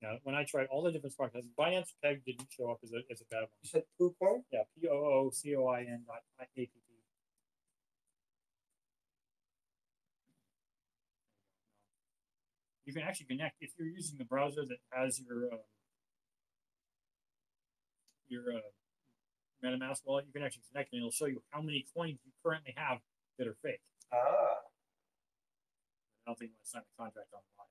Now, when I tried all the different smart contracts, Binance Peg didn't show up as a bad one. You said poocoin? Yeah, POOCOIN.app. You can actually connect if you're using the browser that has your MetaMask wallet. You can actually connect, and it'll show you how many coins you currently have that are fake. I don't think you want to sign a contract on live.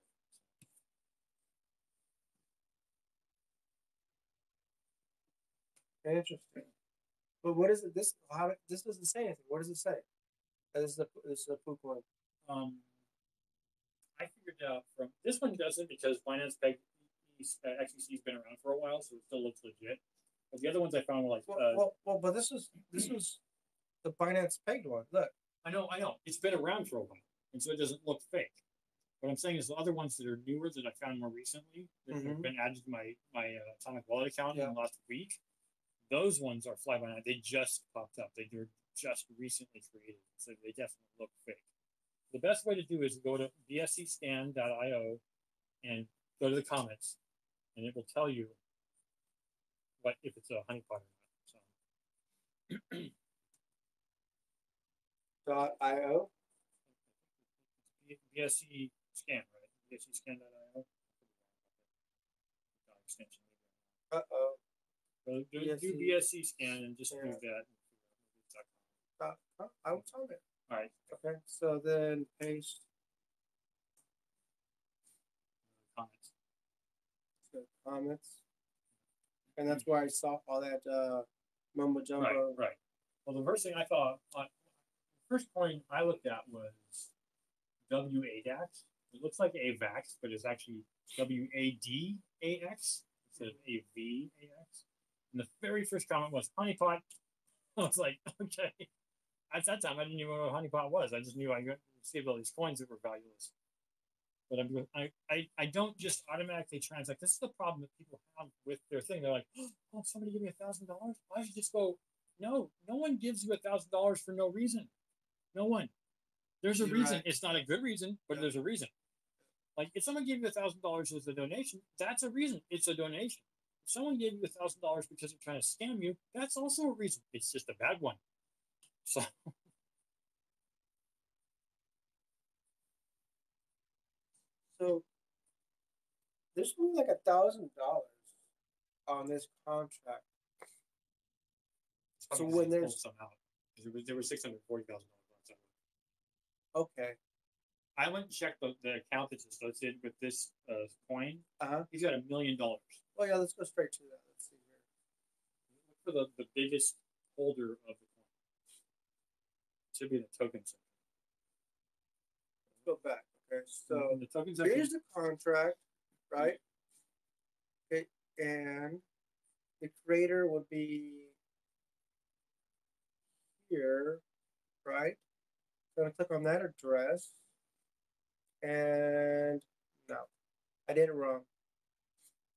Interesting. But what is it? This doesn't say anything. What does it say? This is a poocoin. I figured out from this one doesn't because Binance Peg XTC has been around for a while, so it still looks legit. But the other ones I found were like but this was the Binance Pegged one. Look, I know, it's been around for a while, and so it doesn't look fake. What I'm saying is the other ones that are newer that I found more recently that have been added to my Atomic Wallet account in the last week. Those ones are fly by night. They just popped up. They're just recently created, so they definitely look fake. The best way to do is go to bscscan.io and go to the comments, and it will tell you what if it's a honeypot or not. So. .io. BSC scan, right? BScscan.io. Extension. So do BSC scan and just do that. I will tell it. All right. Okay. So then paste comments. So comments. And that's where I saw all that mumbo jumbo. Right. Well, the first thing I thought, the first coin I looked at was WADAX. It looks like AVAX, but it's actually WADAX instead of AVAX. And the very first comment was honeypot. I was like, okay. At that time, I didn't even know what a honeypot was. I just knew I received all these coins that were valueless. But I don't just automatically transact. This is the problem that people have with their thing. They're like, oh, somebody give me $1,000? I should just go, no one gives you $1,000 for no reason. No one. There's a reason. Right. It's not a good reason, but there's a reason. Like if someone gave you $1,000 as a donation, that's a reason. It's a donation. If someone gave you $1,000 because they're trying to scam you, that's also a reason. It's just a bad one. So there's only like $1,000 on this contract. So when there's some out, there were $640,000. Okay. I went and checked the account that's associated with this coin. He's got $1 million. Oh yeah, let's go straight to that. Let's see here. Look for the biggest holder of the coin. Should be the token section. Let's go back. Okay, so in the token section, here's the contract, right? Okay, and the creator would be here, right? So I'm gonna click on that address, and no, I did it wrong.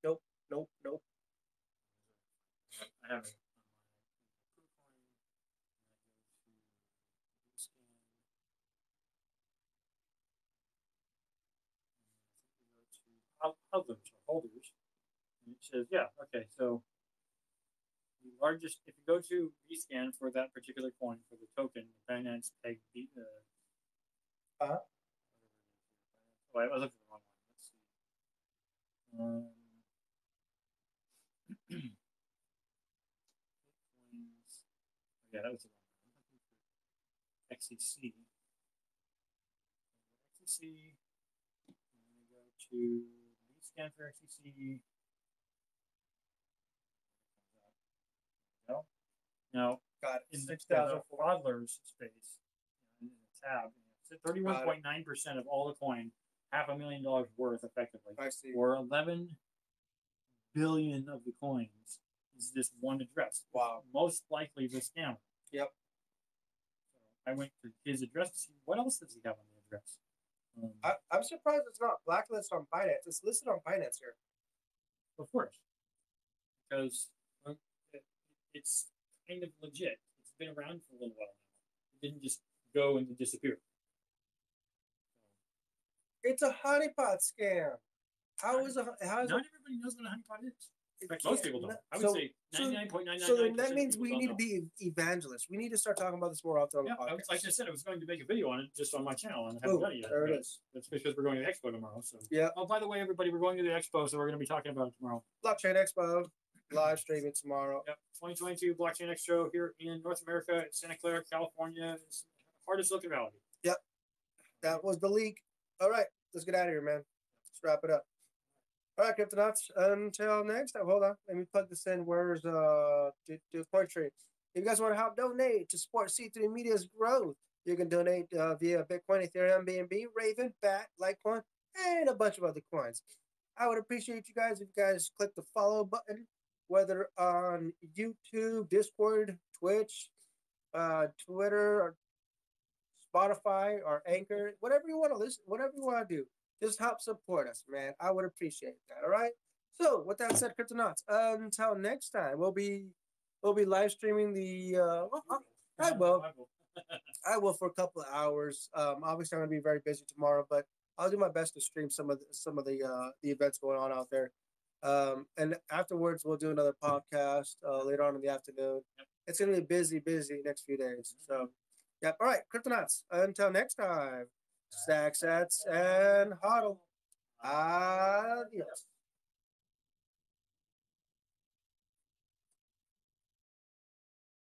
Nope, nope, nope. I have it. Holders, and it says, yeah, okay, so the largest, if you go to rescan for that particular coin for the token, the Binance Peg, Uh-huh. oh, I was looking at the wrong one. Let's see. Yeah, that was the wrong one. XCC. XCC. I'm going to go to rescan for XCC. Now, in the 6,000 hodler's space, in the tab, 31.9% of all the coin, $500,000 worth, effectively, I see. or 11 billion of the coins is this one address. Wow. Most likely the scammer. Yep. So I went to his address to see what else does he have on the address. I'm surprised it's not blacklisted on Binance. It's listed on Binance here. Of course, because it's kind of legit. It's been around for a little while now. It didn't just go and disappear. It's a honeypot scam. How is not everybody knows what a honeypot is? In fact, most people don't. I would say 99.999%. So then that means we need to be evangelists. We need to start talking about this more often on the podcast. Like I said, I was going to make a video on it just on my channel, and I haven't done it yet. There it is. That's because we're going to the expo tomorrow. So yeah. Oh, by the way, everybody, we're going to the expo, so we're going to be talking about it tomorrow. Blockchain Expo, live streaming tomorrow. Yep. 2022 Blockchain Expo here in North America, in Santa Clara, California. It's hard to Silicon Valley. Yep. That was the leak. All right, let's get out of here, man. Let's wrap it up. All right, Cryptonauts. Until next time. Hold on. Let me plug this in. Where's Poetry? If you guys want to help donate to support C3 Media's growth, you can donate via Bitcoin, Ethereum, BNB, Raven, BAT, Litecoin, and a bunch of other coins. I would appreciate you guys if you guys click the follow button, whether on YouTube, Discord, Twitch, Twitter, or Spotify, or Anchor, whatever you want to listen, whatever you want to do. Just help support us, man. I would appreciate that. All right. So with that said, Cryptonauts, until next time, we'll be live streaming I will for a couple of hours. Obviously, I'm gonna be very busy tomorrow, but I'll do my best to stream some of the events going on out there. And afterwards, we'll do another podcast later on in the afternoon. It's gonna be busy next few days. So, yeah. All right, Cryptonauts. Until next time. Stack sets and hodl. Adios.